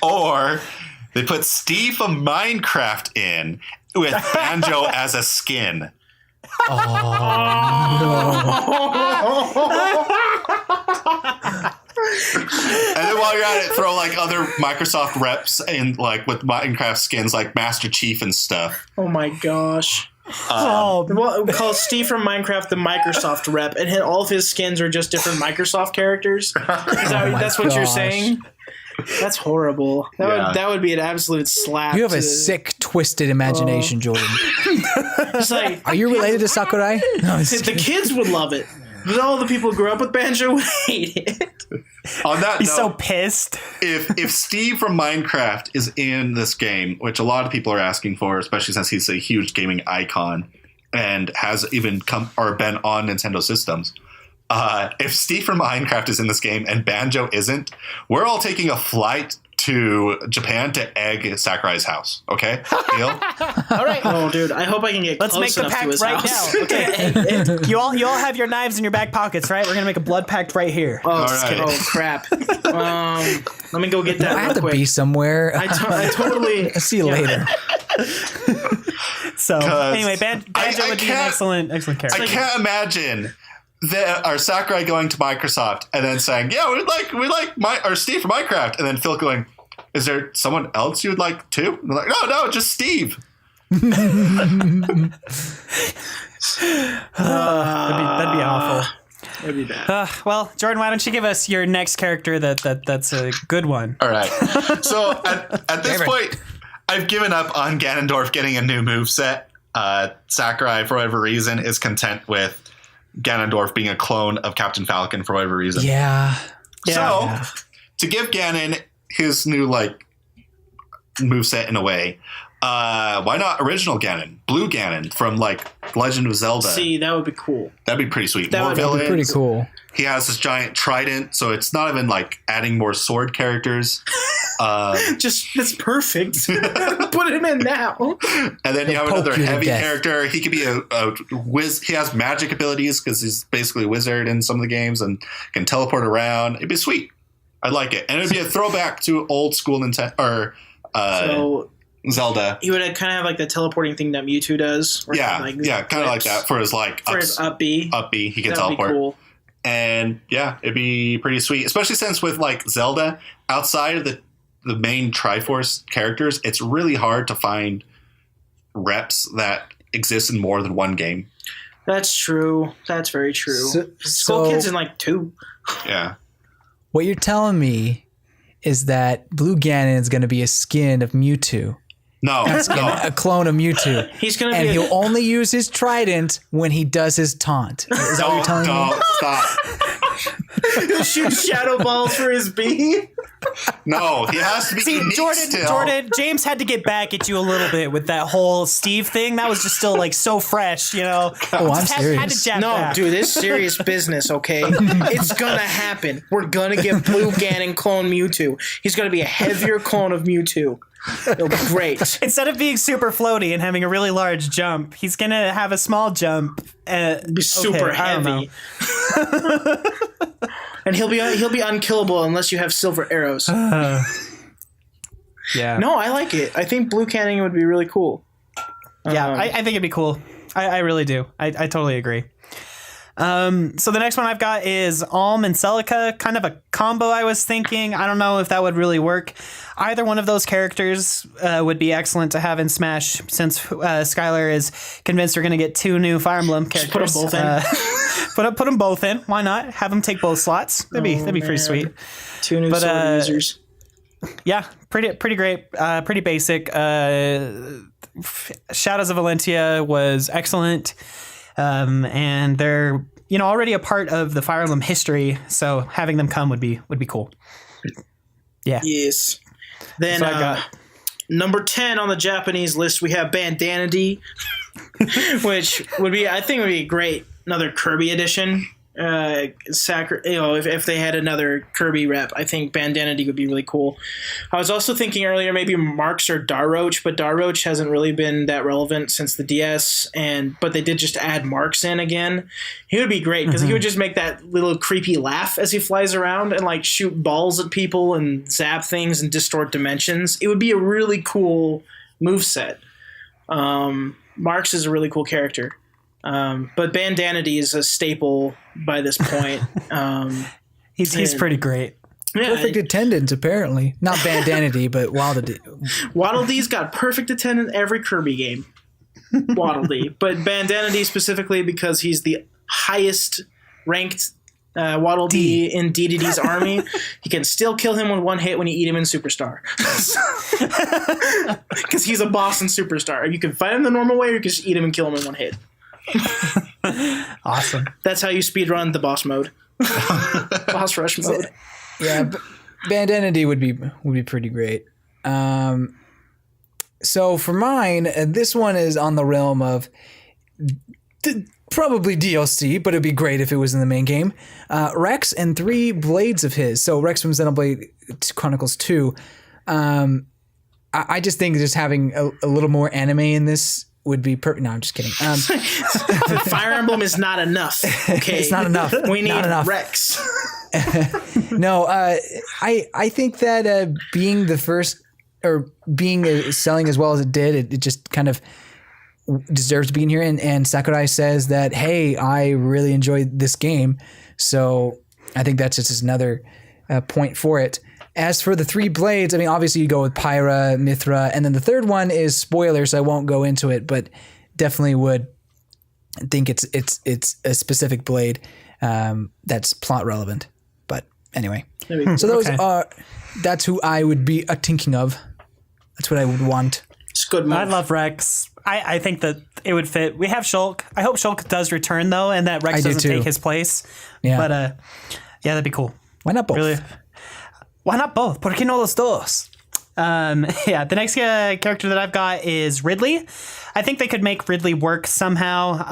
Or they put Steve from Minecraft in with Banjo as a skin. And then while you're at it, throw like other Microsoft reps in like with Minecraft skins like Master Chief and stuff.
Oh my gosh. Call Steve from Minecraft the Microsoft rep, and all of his skins are just different Microsoft characters. That's what you're saying? That's horrible. That would be an absolute slap.
You have a sick, twisted imagination, Jordan.
It's like,
are you related to Sakurai? No,
the kids would love it. But all the people who grew up with Banjo would hate it.
On that
He's
note,
so pissed.
If Steve from Minecraft is in this game, which a lot of people are asking for, especially since he's a huge gaming icon and has even come or been on Nintendo systems, if Steve from Minecraft is in this game and Banjo isn't, we're all taking a flight to Japan to egg Sakurai's house. Okay? Deal?
All right.
Oh, dude, I hope I can get
Let's
close
make the
enough to
pact
his
right
house.
now. Okay. You all have your knives in your back pockets, right? We're gonna make a blood pact right here.
Oh,
right.
Oh crap. Let me go get that.
I have to
real quick.
be somewhere.
I totally.
I'll see you later.
So anyway, Banjo would be an excellent character.
I can't imagine our Sakurai going to Microsoft and then saying, "Yeah, we like our Steve from Minecraft," and then Phil going, "Is there someone else you would like too?" And they're like, "No, just Steve."
That'd be awful.
That'd be bad.
Well, Jordan, why don't you give us your next character that's a good one?
All right. So at this point, I've given up on Ganondorf getting a new moveset. Sakurai, for whatever reason, is content with Ganondorf being a clone of Captain Falcon for whatever reason.
Yeah.
So to give Ganon his new like moveset in a way, Why not original Ganon? Blue Ganon from like Legend of Zelda.
See, that would be cool.
That'd be pretty sweet.
That
More
would be
villains.
Pretty cool.
He has this giant trident, so it's not even like adding more sword characters.
Just that's perfect. Put him in now.
And then you have
poke
another
you to
heavy
death.
character. He could be a whiz. He has magic abilities because he's basically a wizard in some of the games and can teleport around. It'd be sweet. I'd like it, and it'd be a throwback to old school Nintendo or
So
Zelda.
he would kind of have like the teleporting thing that Mewtwo does. where
Yeah,
like,
yeah, kind of like that for his like
For his up B.
up B. He can
That would be
teleport.
cool.
And yeah, it'd be pretty sweet, especially since with like Zelda, outside of the main Triforce characters, it's really hard to find reps that exist in more than one game.
That's true. That's very true. Skull Kid's in like 2.
Yeah.
What you're telling me is that Blue Ganon is going to be a skin of Mewtwo.
No, no.
A clone of Mewtwo.
He's gonna
And
be.
he'll only use his trident when he does his taunt. Is that what you're telling me?
Don't stop.
He'll shoot shadow balls for his B.
No, he has to be
See,
unique still.
Jordan, James had to get back at you a little bit with that whole Steve thing. That was just still like so fresh, you know.
Oh, I'm
Just had to
serious.
jab
No,
back.
dude, it's serious business, okay? It's gonna happen. We're gonna get Blue Ganon clone Mewtwo. He's gonna be a heavier clone of Mewtwo. It'll be great.
Instead of being super floaty and having a really large jump, he's gonna have a small jump.
Be super
I don't know.
heavy. And he'll be unkillable unless you have silver arrows.
Yeah.
No, I like it. I think Blue Ganon would be really cool.
Yeah, I think it'd be cool. I really do. I totally agree. So the next one I've got is Alm and Celica, kind of a combo I was thinking. I don't know if that would really work. Either one of those characters would be excellent to have in Smash, since Skylar is convinced we're going to get 2 new Fire Emblem
Just
characters.
put them both in.
Put them both in. Why not? Have them take both slots. That'd be pretty
man.
sweet.
2 new
But,
sword users.
Yeah, pretty great, pretty basic. Shadows of Valentia was excellent, and they're already a part of the Fire Emblem history, so having them come would be cool. Yeah.
Yes. Then
So I got-
number 10 on the Japanese list, we have Bandanity, which would be great. Another Kirby edition. If they had another Kirby rep, I think Bandanity would be really cool. I was also thinking earlier maybe Marks or Darroach, but Darroach hasn't really been that relevant since the DS, but they did just add Marks in again. He would be great because he would just make that little creepy laugh as he flies around and like shoot balls at people and zap things and distort dimensions. It would be a really cool moveset. Marks is a really cool character. But Bandanity is a staple by this point.
He's pretty great.
Yeah,
Perfect attendance, apparently. Not Bandanity, but
Waddle Dee's got perfect attendance every Kirby game. Waddle Dee. But Bandanity specifically because he's the highest ranked Waddle Dee in DDD's army. You can still kill him with 1 hit when you eat him in Superstar. Because he's a boss in Superstar. You can fight him the normal way or you can just eat him and kill him in 1 hit.
Awesome.
That's how you speedrun the boss mode. Boss rush mode.
Yeah, Bandanity would be pretty great. So for mine, this one is on the realm of probably DLC, but it'd be great if it was in the main game. Rex and 3 blades of his. So Rex from Xenoblade Chronicles 2. I just think just having a little more anime in this would be perfect. No, I'm just kidding.
Fire Emblem is not enough. Okay,
It's not enough.
We need
Not enough.
Rex.
No, I think that being the first or being selling as well as it did, it just kind of deserves to be in here. And Sakurai says that, hey, I really enjoyed this game. So I think that's just another point for it. As for the 3 blades, I mean, obviously you go with Pyra, Mithra, and then the third one is spoiler, so I won't go into it, but definitely would think it's a specific blade that's plot relevant. But anyway, so those that's who I would be thinking of. That's what I would want.
It's a good move.
I love Rex. I think that it would fit. We have Shulk. I hope Shulk does return though, and that Rex
I do
doesn't
too.
take his place.
Yeah.
But yeah, that'd be cool.
Why not both?
Really. Why not both? ¿Por qué no los dos? Yeah, the next character that I've got is Ridley. I think they could make Ridley work somehow.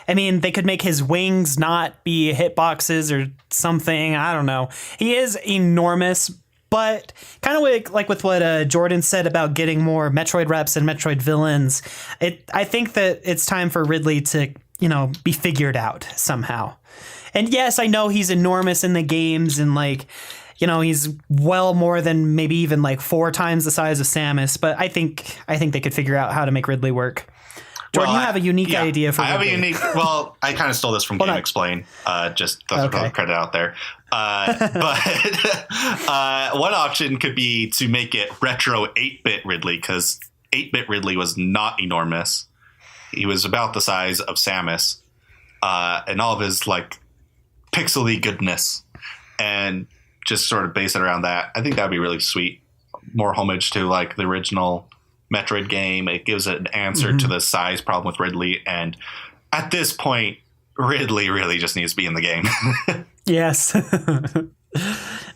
I mean, they could make his wings not be hitboxes or something. I don't know. He is enormous, but kind of like with what Jordan said about getting more Metroid reps and Metroid villains, I think that it's time for Ridley to, be figured out somehow. And yes, I know he's enormous in the games and he's well more than maybe even 4 times the size of Samus, but I think they could figure out how to make Ridley work. Jordan, you have a unique idea for Ridley.
Well, I kind of stole this from Game Explain. Just throw the credit out there. But one option could be to make it retro 8-bit Ridley, because 8-bit Ridley was not enormous. He was about the size of Samus, and all of his pixely goodness, and just sort of base it around that. I think that'd be really sweet. More homage to the original Metroid game. It gives an answer to the size problem with Ridley. And at this point, Ridley really just needs to be in the game.
Yes.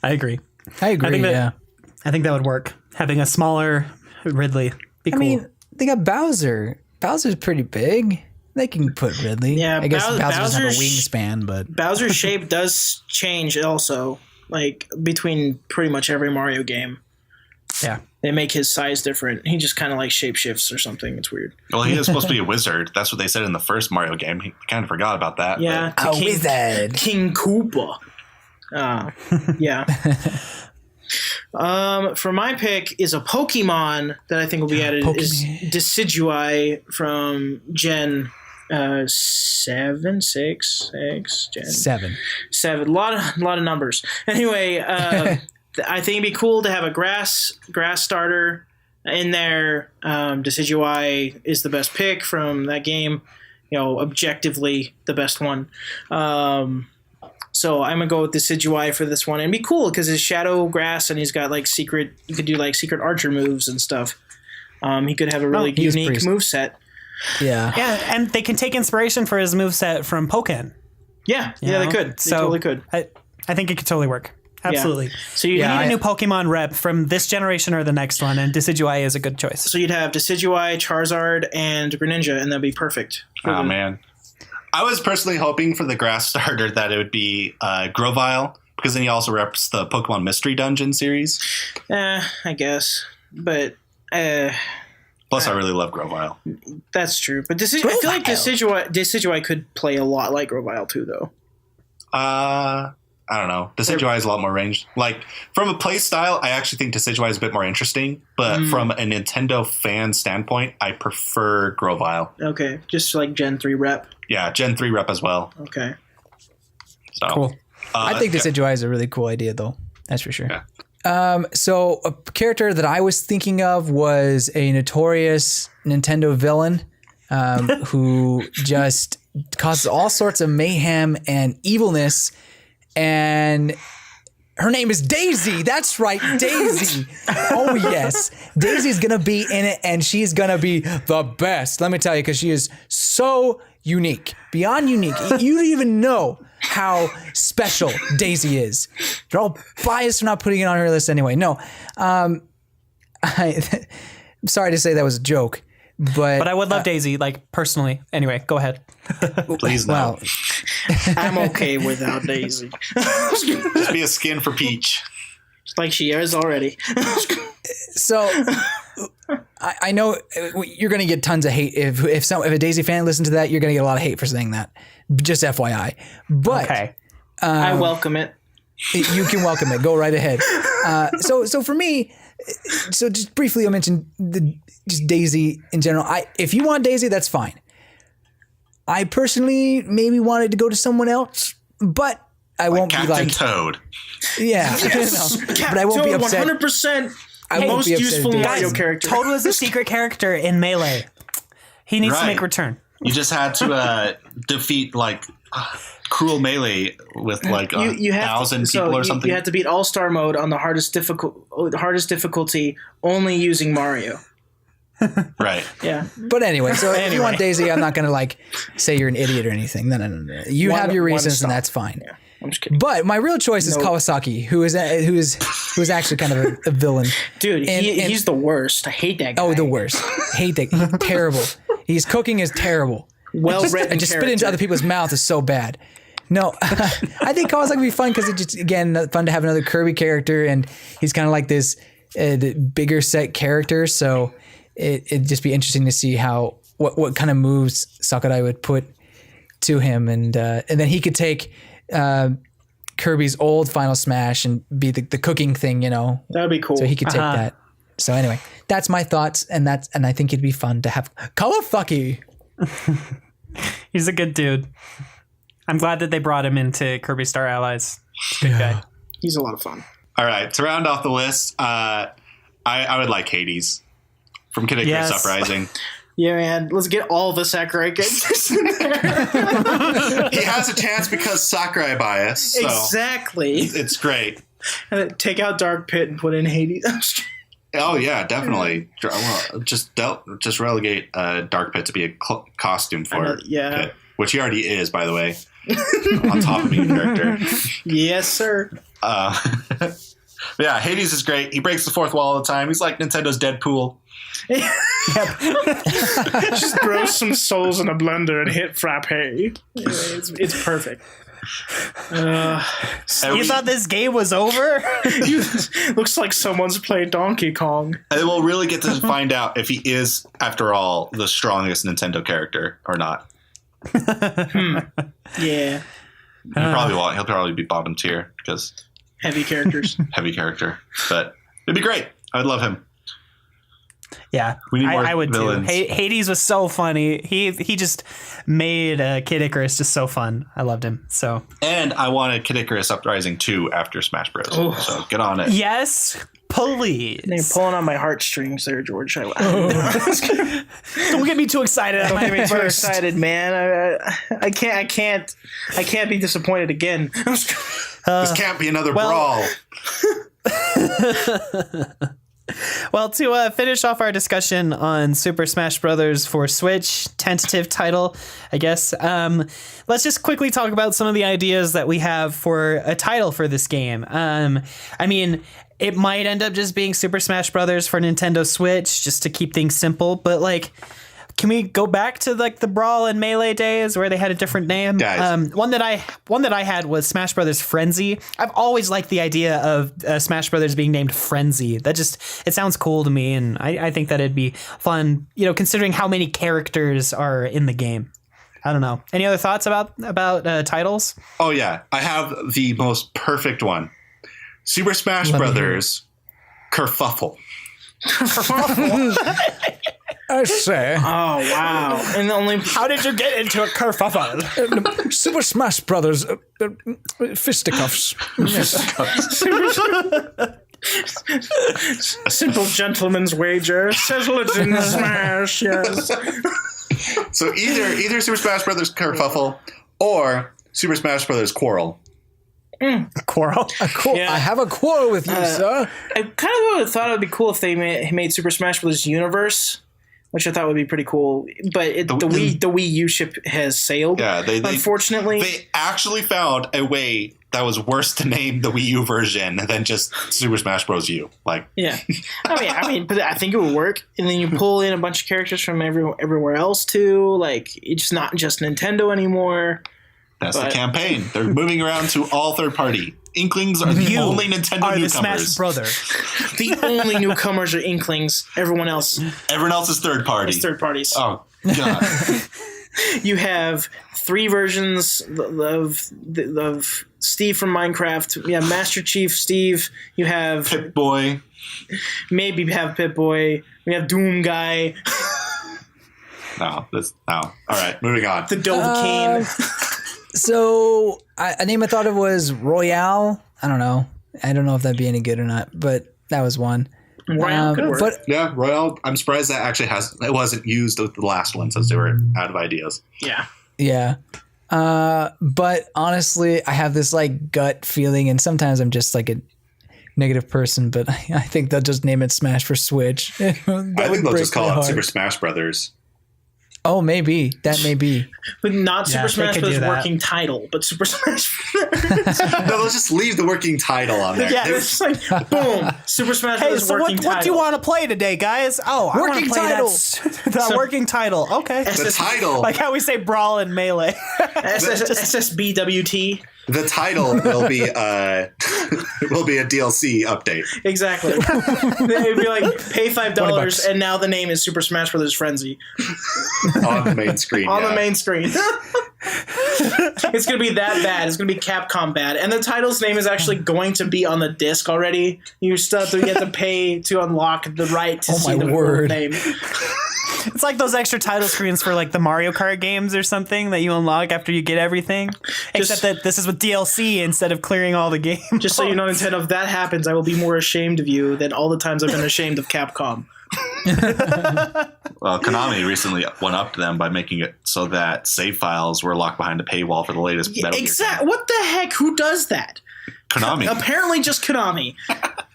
I agree.
I think
that would work. Having a smaller Ridley. Be cool.
I mean, they got Bowser. Bowser's pretty big. They can put Ridley.
Yeah,
I guess Bowser doesn't have a wingspan, but
Bowser's shape does change also. Between pretty much every Mario game.
Yeah.
They make his size different. He just kind of shapeshifts or something. It's weird.
Well, he is supposed to be a wizard. That's what they said in the first Mario game. He kind of forgot about that.
Yeah.
A wizard.
King Koopa. Yeah. For my pick is a Pokemon that I think will be added is Decidueye from Gen 7, 6, Gen
7.
A lot of numbers. Anyway, I think it'd be cool to have a grass starter in there. Decidueye is the best pick from that game. Objectively the best one. So I'm gonna go with Decidueye for this one, and it'd be cool because his shadow grass and he's got secret. You could do secret archer moves and stuff. He could have a really unique move set.
Yeah.
Yeah, and they can take inspiration for his moveset from Pokken.
Yeah, they could. They totally could.
I think it could totally work. Absolutely.
Yeah. So you
need a new Pokemon rep from this generation or the next one, and Decidueye is a good choice.
So you'd have Decidueye, Charizard, and Greninja, and that'd be perfect.
Oh, man. I was personally hoping for the grass starter that it would be Grovyle, because then he also reps the Pokemon Mystery Dungeon series.
I guess. But...
Plus, I really love Grovyle.
That's true. But I feel like Decidueye could play a lot like Grovyle, too, though.
I don't know. Decidueye is a lot more ranged. From a play style, I actually think Decidueye is a bit more interesting. But from a Nintendo fan standpoint, I prefer Grovyle.
Okay. Just Gen 3 rep.
Yeah, Gen 3 rep as well.
Okay.
So,
cool.
I think Decidueye is a really cool idea, though. That's for sure.
Yeah.
So a character that I was thinking of was a notorious Nintendo villain who just causes all sorts of mayhem and evilness. And her name is Daisy. That's right, Daisy. Oh, yes. Daisy's going to be in it, and she's going to be the best. Let me tell you, because she is so unique. Beyond unique. You don't even know how special Daisy is. They're all biased for not putting it on her list anyway. No. I'm sorry to say that was a joke. But
I would love Daisy, personally. Anyway, go ahead.
Please no.
Well,
I'm okay without Daisy.
Just be a skin for Peach.
Like she is already.
So I know you're going to get tons of hate. If a Daisy fan listens to that, you're going to get a lot of hate for saying that. Just FYI. But
okay.
I welcome it.
You can welcome it. Go right ahead. So for me, so just briefly, I'll mention just Daisy in general. If you want Daisy, that's fine. I personally maybe wanted to go to someone else, but I won't
Captain
be
Toad.
Yeah,
Yes,
but I won't be upset.
100%.
I won't
Most
be upset
useful
if Daisy-
Mario character.
Toad was a secret character in Melee. He needs to make return.
You just had to defeat Cruel Melee with
you have
1,000 people or something.
You had to beat All-Star mode on the hardest difficulty only using Mario.
Right.
Yeah.
But anyway, so if you want Daisy, I'm not going to say you're an idiot or anything. No. You have your reasons, and that's fine.
Yeah. I'm just kidding.
But my real choice is Kawasaki, who is actually kind of a villain.
Dude, he's the worst. I hate that guy.
Oh, the worst. Hate that. He's terrible. His cooking is terrible.
Well written.
I just spit into other people's mouths is so bad. No, I think Kawasaki would be fun because it's just, again, fun to have another Kirby character, and he's kind of like this bigger set character. So it'd just be interesting to see what kind of moves Sakurai would put to him, and then he could take Kirby's old Final Smash and be the cooking thing,
That'd be cool.
So he could take that. So anyway, that's my thoughts, and I think it'd be fun to have Kawasaki.
He's a good dude. I'm glad that they brought him into Kirby Star Allies. Good guy.
He's a lot of fun.
All right, to round off the list, I would like Hades from Kid Icarus Uprising.
Yeah, man. Let's get all the Sakurai characters in there.
He has a chance because Sakurai bias. So
exactly.
It's great.
And then take out Dark Pit and put in Hades.
Oh yeah, definitely. Well, just relegate Dark Pit to be a costume for Pit, which he already is, by the way. On top of being a character.
Yes, sir.
Yeah, Hades is great. He breaks the fourth wall all the time. He's like Nintendo's Deadpool.
Just throw some souls in a blender and hit frappe. It's perfect.
You thought this game was over?
Looks like someone's played Donkey Kong.
And we'll really get to find out if he is, after all, the strongest Nintendo character or not.
Yeah.
He probably won't. He'll probably be bottom tier because
heavy characters.
Heavy character. But it'd be great. I would love him.
Yeah,
we need more
I would
villains.
too. Hades was so funny. He just made Kid Icarus just so fun. I loved him so.
And I wanted Kid Icarus Uprising 2 after Smash Bros. Oh. So get on it.
Yes, please.
You're pulling on my heartstrings there, George. Don't
get me too excited.
Don't get me too excited, man. I can't be disappointed again.
This can't be another brawl.
Well, to finish off our discussion on Super Smash Bros. For Switch, tentative title, I guess, let's just quickly talk about some of the ideas that we have for a title for this game. I mean, it might end up just being Super Smash Bros. For Nintendo Switch, just to keep things simple, but like, can we go back to like the Brawl and Melee days where they had a different name? One that I had was Smash Brothers Frenzy. I've always liked the idea of Smash Brothers being named Frenzy. It sounds cool to me, and I think that it'd be fun, considering how many characters are in the game. I don't know. Any other thoughts about titles?
Oh yeah, I have the most perfect one. Super Smash Brothers Kerfuffle.
I say.
Oh wow! And
how did you get into a kerfuffle?
Super Smash Brothers fisticuffs.
A simple gentleman's wager. Settle it in Smash. Yes.
So either Super Smash Brothers Kerfuffle or Super Smash Brothers Quarrel.
Quarrel?
Yeah. I have a quarrel with you, sir.
I kind of thought it would be cool if they made Super Smash Bros. Universe, which I thought would be pretty cool. But the Wii U ship has sailed. Yeah, unfortunately,
they actually found a way that was worse to name the Wii U version than just Super Smash Bros. U.
Yeah, I mean, but I think it would work. And then you pull in a bunch of characters from everywhere else too. It's not just Nintendo anymore.
That's the campaign. They're moving around to all third party. Inklings are the only Nintendo newcomers.
The Smash Brothers.
The only newcomers are Inklings. Everyone else
is third party.
It's third parties.
Oh god.
You have 3 versions of Steve from Minecraft. You have Master Chief Steve. You have
Pip-Boy.
Maybe you have Pip-Boy. We have Doom Guy.
No. All right, moving on.
The Dovahkiin.
So a name I thought of was Royale. I don't know if that'd be any good or not, but that was one.
Royale could work.
Yeah, Royale. I'm surprised that actually it wasn't used with the last one since they were out of ideas.
Yeah.
Yeah. But honestly, I have this gut feeling, and sometimes I'm just a negative person, but I think they'll just name it Smash for Switch.
I think they'll just call it Super Smash Brothers.
Oh, maybe that may be.
But not
Yeah,
Super
they
Smash
could
Bros.
do that.
Working title, but Super Smash.
No, they'll just leave the working title on there.
Yeah, it's just like boom, Super Smash
Hey,
Bros.
so
Working title.
what do you want to play today, guys? Oh, I want
Working
to play
title.
that working title. Okay.
The title,
Like how we say brawl and melee.
SSBWT.
the title will be will be a DLC update.
Exactly. It'd be like pay $5
$20.
and now the name is Super Smash Bros. Frenzy
On the main screen.
on
yeah.
the main screen. It's gonna be that bad. It's gonna be Capcom bad, and the title's name is actually going to be on the disc already. You have to pay to unlock the right to see
my
the full
word.
name.
It's like those extra title screens for like the Mario Kart games or something that you unlock after you get everything. Except that this is with DLC instead of clearing all the games.
Just so you know, Nintendo, if that happens, I will be more ashamed of you than all the times I've been ashamed of Capcom.
Well, Konami recently went up to them by making it so that save files were locked behind a paywall for the latest Metal Gear
Exactly. What the heck? Who does that?
game. Konami.
Apparently, just Konami.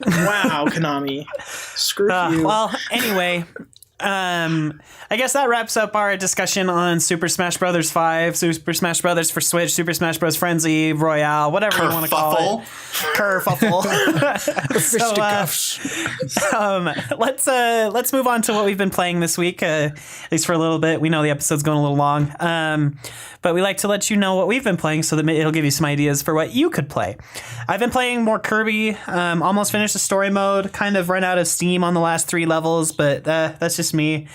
Wow, Konami. Screw you.
Well, anyway, I guess that wraps up our discussion on Super Smash Bros. 5, Super Smash Bros. For Switch, Super Smash Bros. Frenzy, Royale, whatever you want to call it. Kerfuffle. Let's move on to what we've been playing this week, at least for a little bit. We know the episode's going a little long, but we like to let you know what we've been playing so that it'll give you some ideas for what you could play. I've been playing more Kirby, almost finished the story mode, kind of run out of steam on the last 3 levels, but that's just me.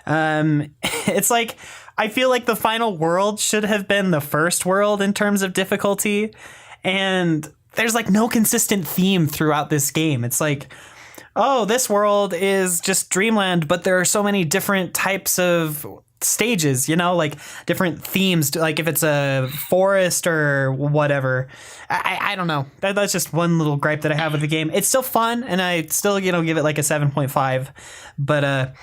It's like I feel like the final world should have been the first world in terms of difficulty, and there's like no consistent theme throughout this game. It's like, oh, this world is just Dreamland, but there are so many different types of stages, like different themes, like if it's a forest or whatever. I don't know. That's just one little gripe that I have with the game. It's still fun, and I still give it like a 7.5, but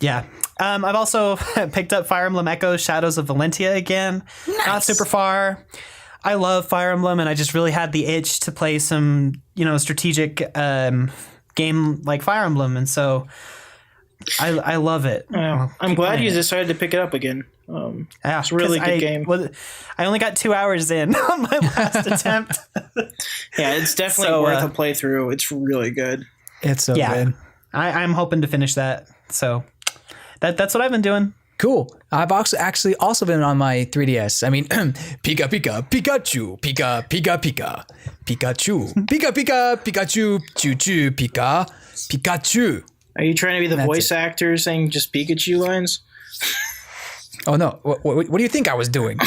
yeah. I've also picked up Fire Emblem Echoes Shadows of Valentia again. Nice. Not super far. I love Fire Emblem, and I just really had the itch to play some, strategic game like Fire Emblem, and so I love it.
I'm glad you decided to pick it up again.
Yeah,
it's a really good game.
I only got 2 hours in on my last attempt.
Yeah, it's definitely worth a playthrough. It's really good.
It's so good.
I'm hoping to finish that. So that's what I've been doing.
Cool. I've also been on my 3DS. I mean, Pika Pika, Pikachu, Pika Pika Pika, Pikachu, Pika Pika, Pikachu, Choo Choo, Pika, Pikachu.
Are you trying to be the voice actor saying just Pikachu lines?
Oh no! What do you think I was doing?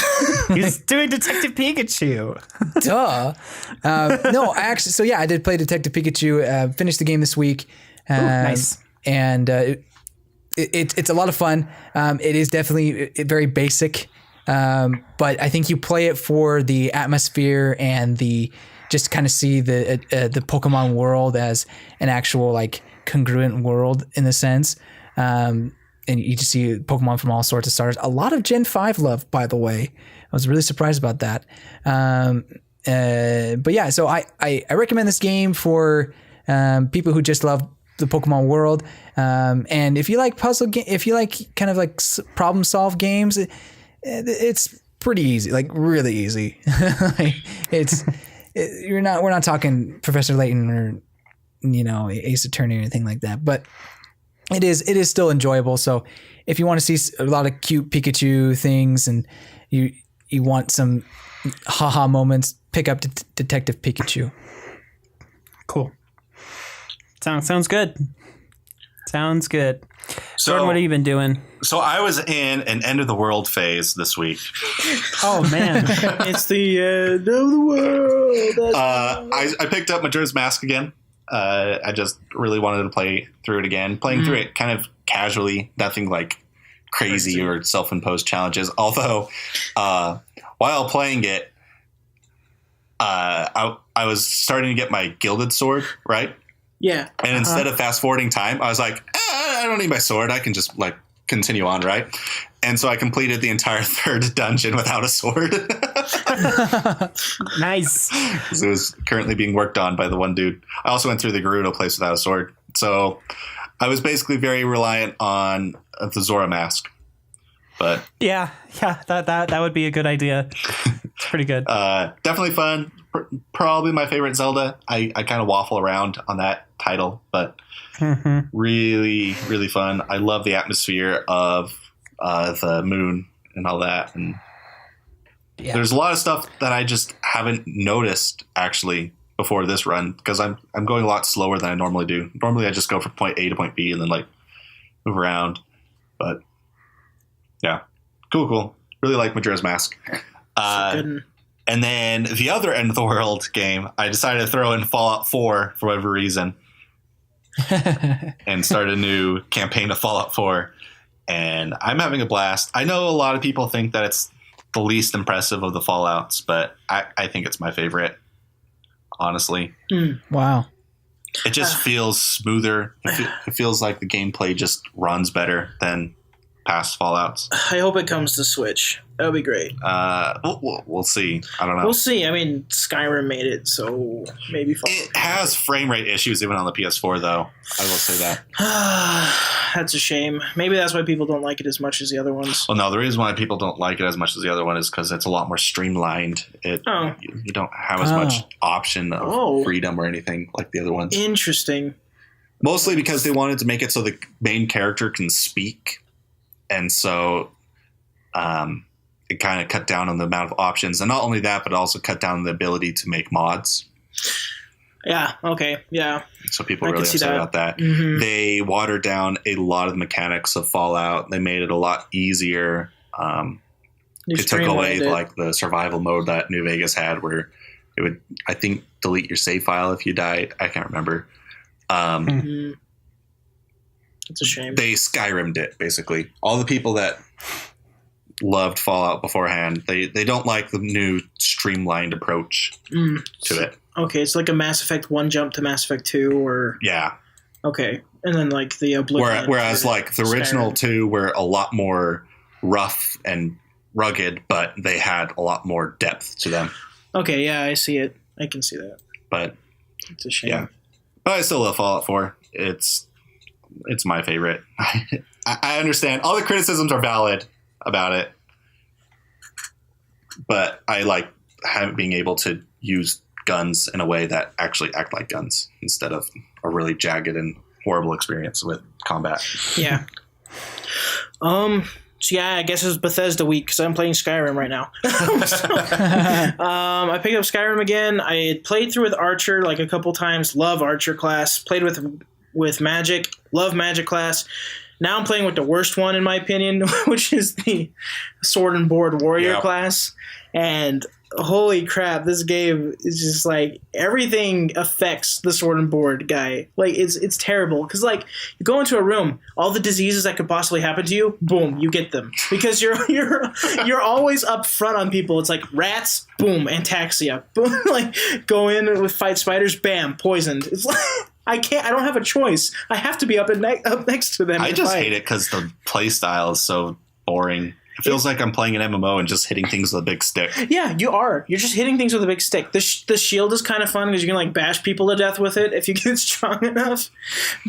He's doing Detective Pikachu.
Duh. No, I did play Detective Pikachu. Finished the game this week.
Nice.
And it's a lot of fun. It is definitely very basic, but I think you play it for the atmosphere and the just kind of see the Pokemon world as an actual like congruent world in a sense. And you just see Pokemon from all sorts of starters. A lot of Gen 5 love, by the way. I was really surprised about that. But yeah, so I recommend this game for people who just love the Pokemon world. And if you like if you like kind of like problem solve games, it's pretty easy, like really easy. We're not talking Professor Layton or Ace Attorney or anything like that, but it is still enjoyable. So if you want to see a lot of cute Pikachu things and you want some haha moments, pick up Detective Pikachu.
Cool. Sounds good. Sounds good.
So,
Jordan, what have you been doing?
So I was in an end of the world phase this week.
Oh man,
it's the end of the world.
I picked up Majora's Mask again. I just really wanted to play through it again. Playing through it kind of casually, nothing like crazy or self-imposed challenges. Although, while playing it, I was starting to get my gilded sword, right?
Yeah.
And instead of fast-forwarding time, I was like, I don't need my sword. I can just like continue on, right? And so I completed the entire 3rd dungeon without a sword.
Nice.
Because it was currently being worked on by the one dude. I also went through the Gerudo place without a sword. So I was basically very reliant on the Zora mask. But
Yeah, that would be a good idea. It's pretty good.
definitely fun. Probably my favorite Zelda. I kind of waffle around on that title, but really, really fun. I love the atmosphere of the moon and all that. And there's a lot of stuff that I just haven't noticed actually before this run because I'm going a lot slower than I normally do. Normally I just go from point A to point B and then like move around. But yeah, cool. Really like Majora's Mask. And then the other end of the world game, I decided to throw in Fallout 4 for whatever reason and start a new campaign of Fallout 4. And I'm having a blast. I know a lot of people think that it's the least impressive of the Fallouts, but I think it's my favorite, honestly.
Wow.
It just feels smoother. It feels like the gameplay just runs better than past Fallouts.
I hope it comes to Switch. That would be great.
We'll see. I don't know.
We'll see. I mean, Skyrim made it, so maybe Fallout.
It has frame rate issues even on the PS4, though. I will say that.
That's a shame. Maybe that's why people don't like it as much as the other ones.
Well, no, the reason why people don't like it as much as the other one is because it's a lot more streamlined. You don't have as much option of freedom or anything like the other ones.
Interesting.
Mostly because they wanted to make it so the main character can speak. And so it kind of cut down on the amount of options. And not only that, but also cut down the ability to make mods.
Yeah, okay, yeah.
So people are really upset about that.
Mm-hmm.
They watered down a lot of the mechanics of Fallout. They made it a lot easier. They took away like the survival mode that New Vegas had where it would, I think, delete your save file if you died. I can't remember.
It's a shame.
They Skyrim'd it, basically. All the people that loved Fallout beforehand, they don't like the new streamlined approach to it.
Okay, it's like a Mass Effect 1 jump to Mass Effect 2, or...
Yeah.
Okay, and then like the Oblivion...
Whereas like the original
Skyrim.
2 were a lot more rough and rugged, but they had a lot more depth to them.
Okay, yeah, I see it. I can see that.
But
it's a shame.
Yeah. But I still love Fallout 4. It's my favorite. I understand. All the criticisms are valid about it. But I like being able to use guns in a way that actually act like guns instead of a really jagged and horrible experience with combat.
Yeah. So yeah, I guess it's Bethesda week because I'm playing Skyrim right now. I picked up Skyrim again. I had played through with Archer like a couple times. Love Archer class. Played with Magic. Love Magic class. Now I'm playing with the worst one in my opinion, which is the Sword and Board Warrior class. And holy crap, this game is just like everything affects the Sword and Board guy. Like it's terrible because like you go into a room, all the diseases that could possibly happen to you, boom, you get them because you're always up front on people. It's like rats, boom, ataxia, boom, like go in with fight spiders, bam, poisoned. It's like I don't have a choice. I have to be up next to them.
I just hate it because the play style is so boring. It feels like I'm playing an MMO and just hitting things with a big stick. Yeah,
you are. You're just hitting things with a big stick. The shield is kind of fun because you can like bash people to death with it if you get strong enough.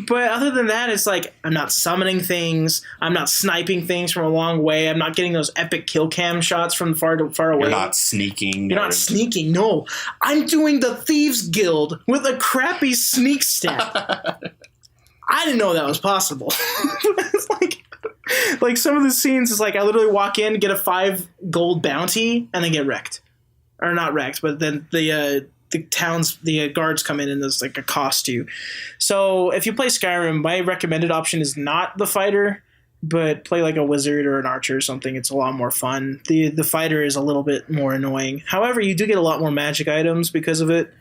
But other than that, it's like I'm not summoning things. I'm not sniping things from a long way. I'm not getting those epic kill cam shots from far away.
You're not sneaking.
You're not sneaking. No, I'm doing the Thieves Guild with a crappy sneak stat. I didn't know that was possible. It's like some of the scenes is like I literally walk in, get a 5 gold bounty, and then get wrecked. Or not wrecked, but then the guards come in and there's like a cost you. So if you play Skyrim, my recommended option is not the fighter, but play like a wizard or an archer or something. It's a lot more fun. The fighter is a little bit more annoying. However, you do get a lot more magic items because of it,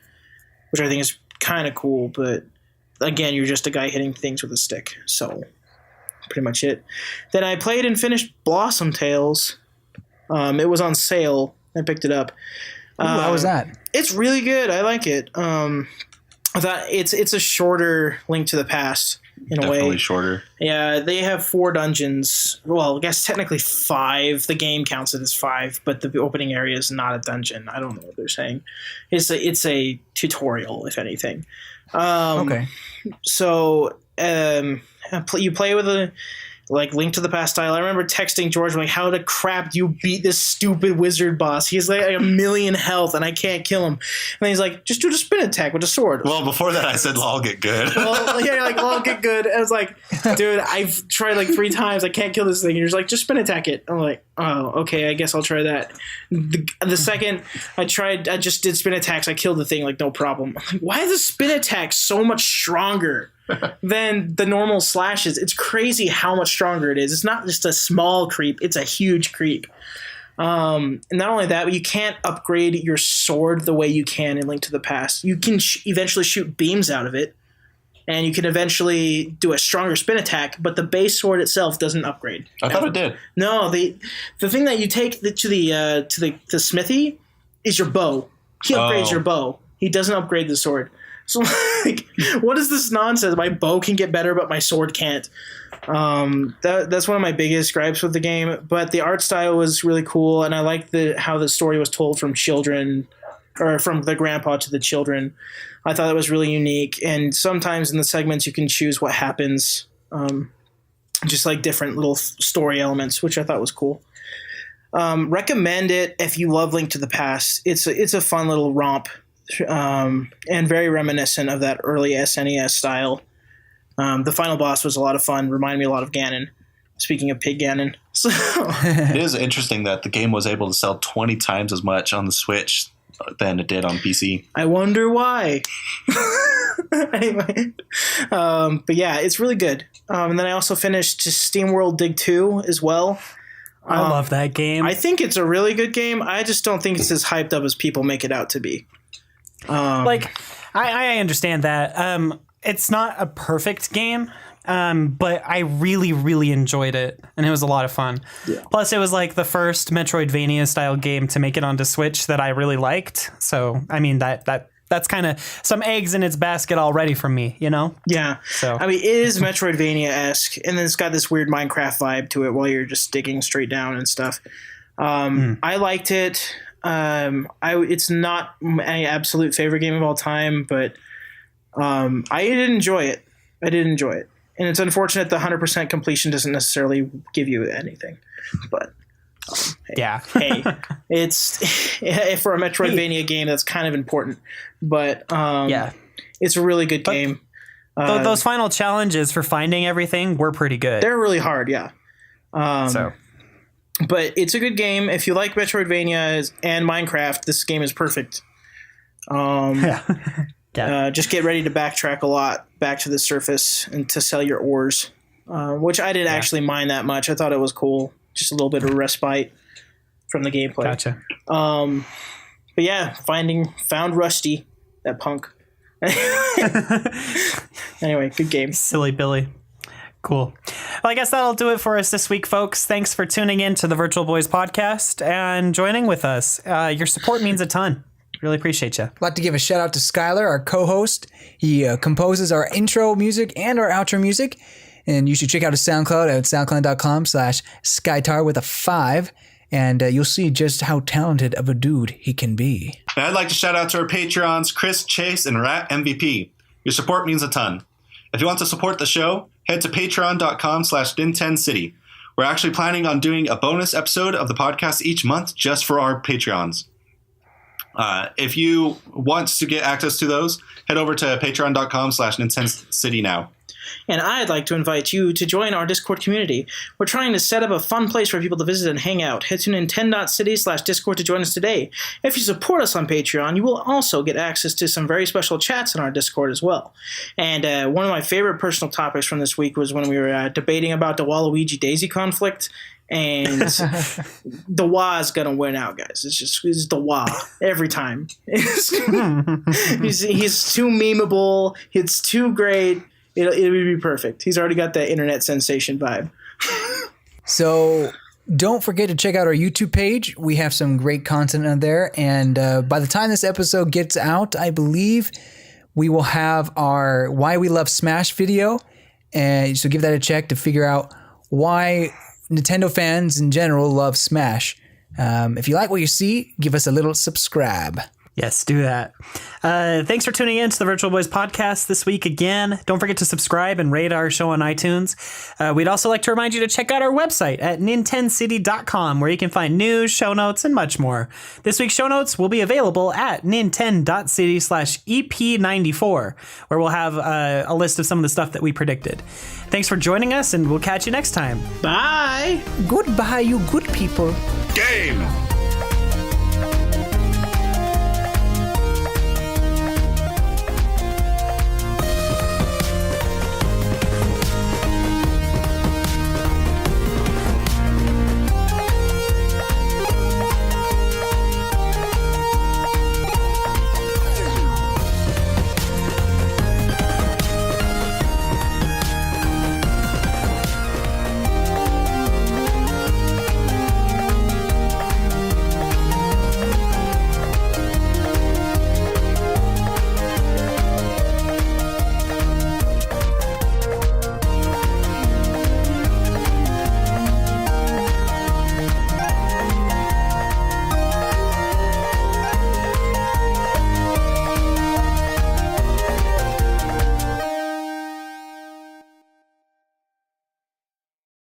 which I think is kind of cool. But again, you're just a guy hitting things with a stick. So pretty much it. Then I played and finished Blossom Tales. It was on sale. I picked it up.
How was that?
It's really good. I like it. I thought it's a shorter Link to the Past in a way.
Definitely shorter.
Yeah, they have 4 dungeons. Well, I guess technically 5. The game counts it as 5, but the opening area is not a dungeon. I don't know what they're saying. It's a tutorial, if anything. Okay. So you play with like Link to the Past style. I remember texting George like, "How the crap do you beat this stupid wizard boss? He's like a million health and I can't kill him." And he's like, "Just do the spin attack with a sword."
Well, before that, I said, "I'll get good."
Well, yeah, like, "I'll get good." And I was like, "Dude, I've tried like 3 times. I can't kill this thing." And you're just like, "Just spin attack it." I'm like, "Oh, okay. I guess I'll try that." The second I just did spin attacks. I killed the thing like no problem. I'm like, why is the spin attack so much stronger than the normal slashes? It's crazy how much stronger it is. It's not just a small creep, it's a huge creep. And not only that, but you can't upgrade your sword the way you can in Link to the Past. You can eventually shoot beams out of it, and you can eventually do a stronger spin attack, but the base sword itself doesn't upgrade.
I thought it did.
No, the thing that you take to the smithy is your bow. He upgrades your bow. He doesn't upgrade the sword. So, like, what is this nonsense? My bow can get better, but my sword can't. That's one of my biggest gripes with the game. But the art style was really cool, and I liked how the story was told from children, or from the grandpa to the children. I thought it was really unique. And sometimes in the segments, you can choose what happens, just like different little story elements, which I thought was cool. Recommend it if you love Link to the Past. It's a fun little romp. And very reminiscent of that early SNES style. The final boss was a lot of fun. Reminded me a lot of Ganon. Speaking of Pig Ganon. So.
It is interesting that the game was able to sell 20 times as much on the Switch than it did on PC.
I wonder why. Anyway. But yeah, it's really good. And then I also finished SteamWorld Dig 2 as well.
I love that game.
I think it's a really good game. I just don't think it's as hyped up as people make it out to be.
I understand that. It's not a perfect game, but I really, really enjoyed it, and it was a lot of fun. Yeah. Plus, it was like the first Metroidvania style game to make it onto Switch that I really liked. So, I mean, that's kind of some eggs in its basket already from me, you know?
Yeah. So I mean, it is Metroidvania-esque, and then it's got this weird Minecraft vibe to it while you're just digging straight down and stuff. I liked it. It's not my absolute favorite game of all time, but I did enjoy it. And it's unfortunate the 100% completion doesn't necessarily give you anything. But hey, it's for a Metroidvania game that's kind of important. But it's a really good game.
Those final challenges for finding everything were pretty good.
They're really hard, yeah. But it's a good game. If you like Metroidvania and Minecraft, this game is perfect. Just get ready to backtrack a lot back to the surface and to sell your ores, which I didn't actually mind that much. I thought it was cool. Just a little bit of respite from the gameplay.
Gotcha.
But yeah, found Rusty, that punk. Anyway, good game.
Silly Billy. Cool. Well, I guess that'll do it for us this week, folks. Thanks for tuning in to the Virtual Boys podcast and joining with us. Your support means a ton. Really appreciate you.
I'd like to give a shout out to Skylar, our co-host. He composes our intro music and our outro music. And you should check out his SoundCloud at soundcloud.com/Skytar with a 5. And you'll see just how talented of a dude he can be.
And I'd like to shout out to our Patreons, Chris, Chase, and Ratmvp. Your support means a ton. If you want to support the show, head to patreon.com/Din10City. We're actually planning on doing a bonus episode of the podcast each month just for our Patreons. If you want to get access to those, head over to patreon.com/Din10City now.
And I'd like to invite you to join our Discord community. We're trying to set up a fun place for people to visit and hang out. Head to Nintendo.city/Discord to join us today. If you support us on Patreon, you will also get access to some very special chats in our Discord as well. And one of my favorite personal topics from this week was when we were debating about the Waluigi Daisy conflict. And the Wa is gonna win out, guys. It's the Wa every time. He's too memeable. It's too great. It'll be perfect. He's already got that internet sensation vibe.
So don't forget to check out our YouTube page. We have some great content on there. And by the time this episode gets out, I believe we will have our Why We Love Smash video. And so give that a check to figure out why Nintendo fans in general love Smash. If you like what you see, give us a little subscribe.
Yes, do that. Thanks for tuning in to the Virtual Boys podcast this week again. Don't forget to subscribe and rate our show on iTunes. We'd also like to remind you to check out our website at nintendcity.com, where you can find news, show notes, and much more. This week's show notes will be available at nintend.city/EP94, where we'll have a list of some of the stuff that we predicted. Thanks for joining us, and we'll catch you next time.
Bye.
Goodbye, you good people.
Game!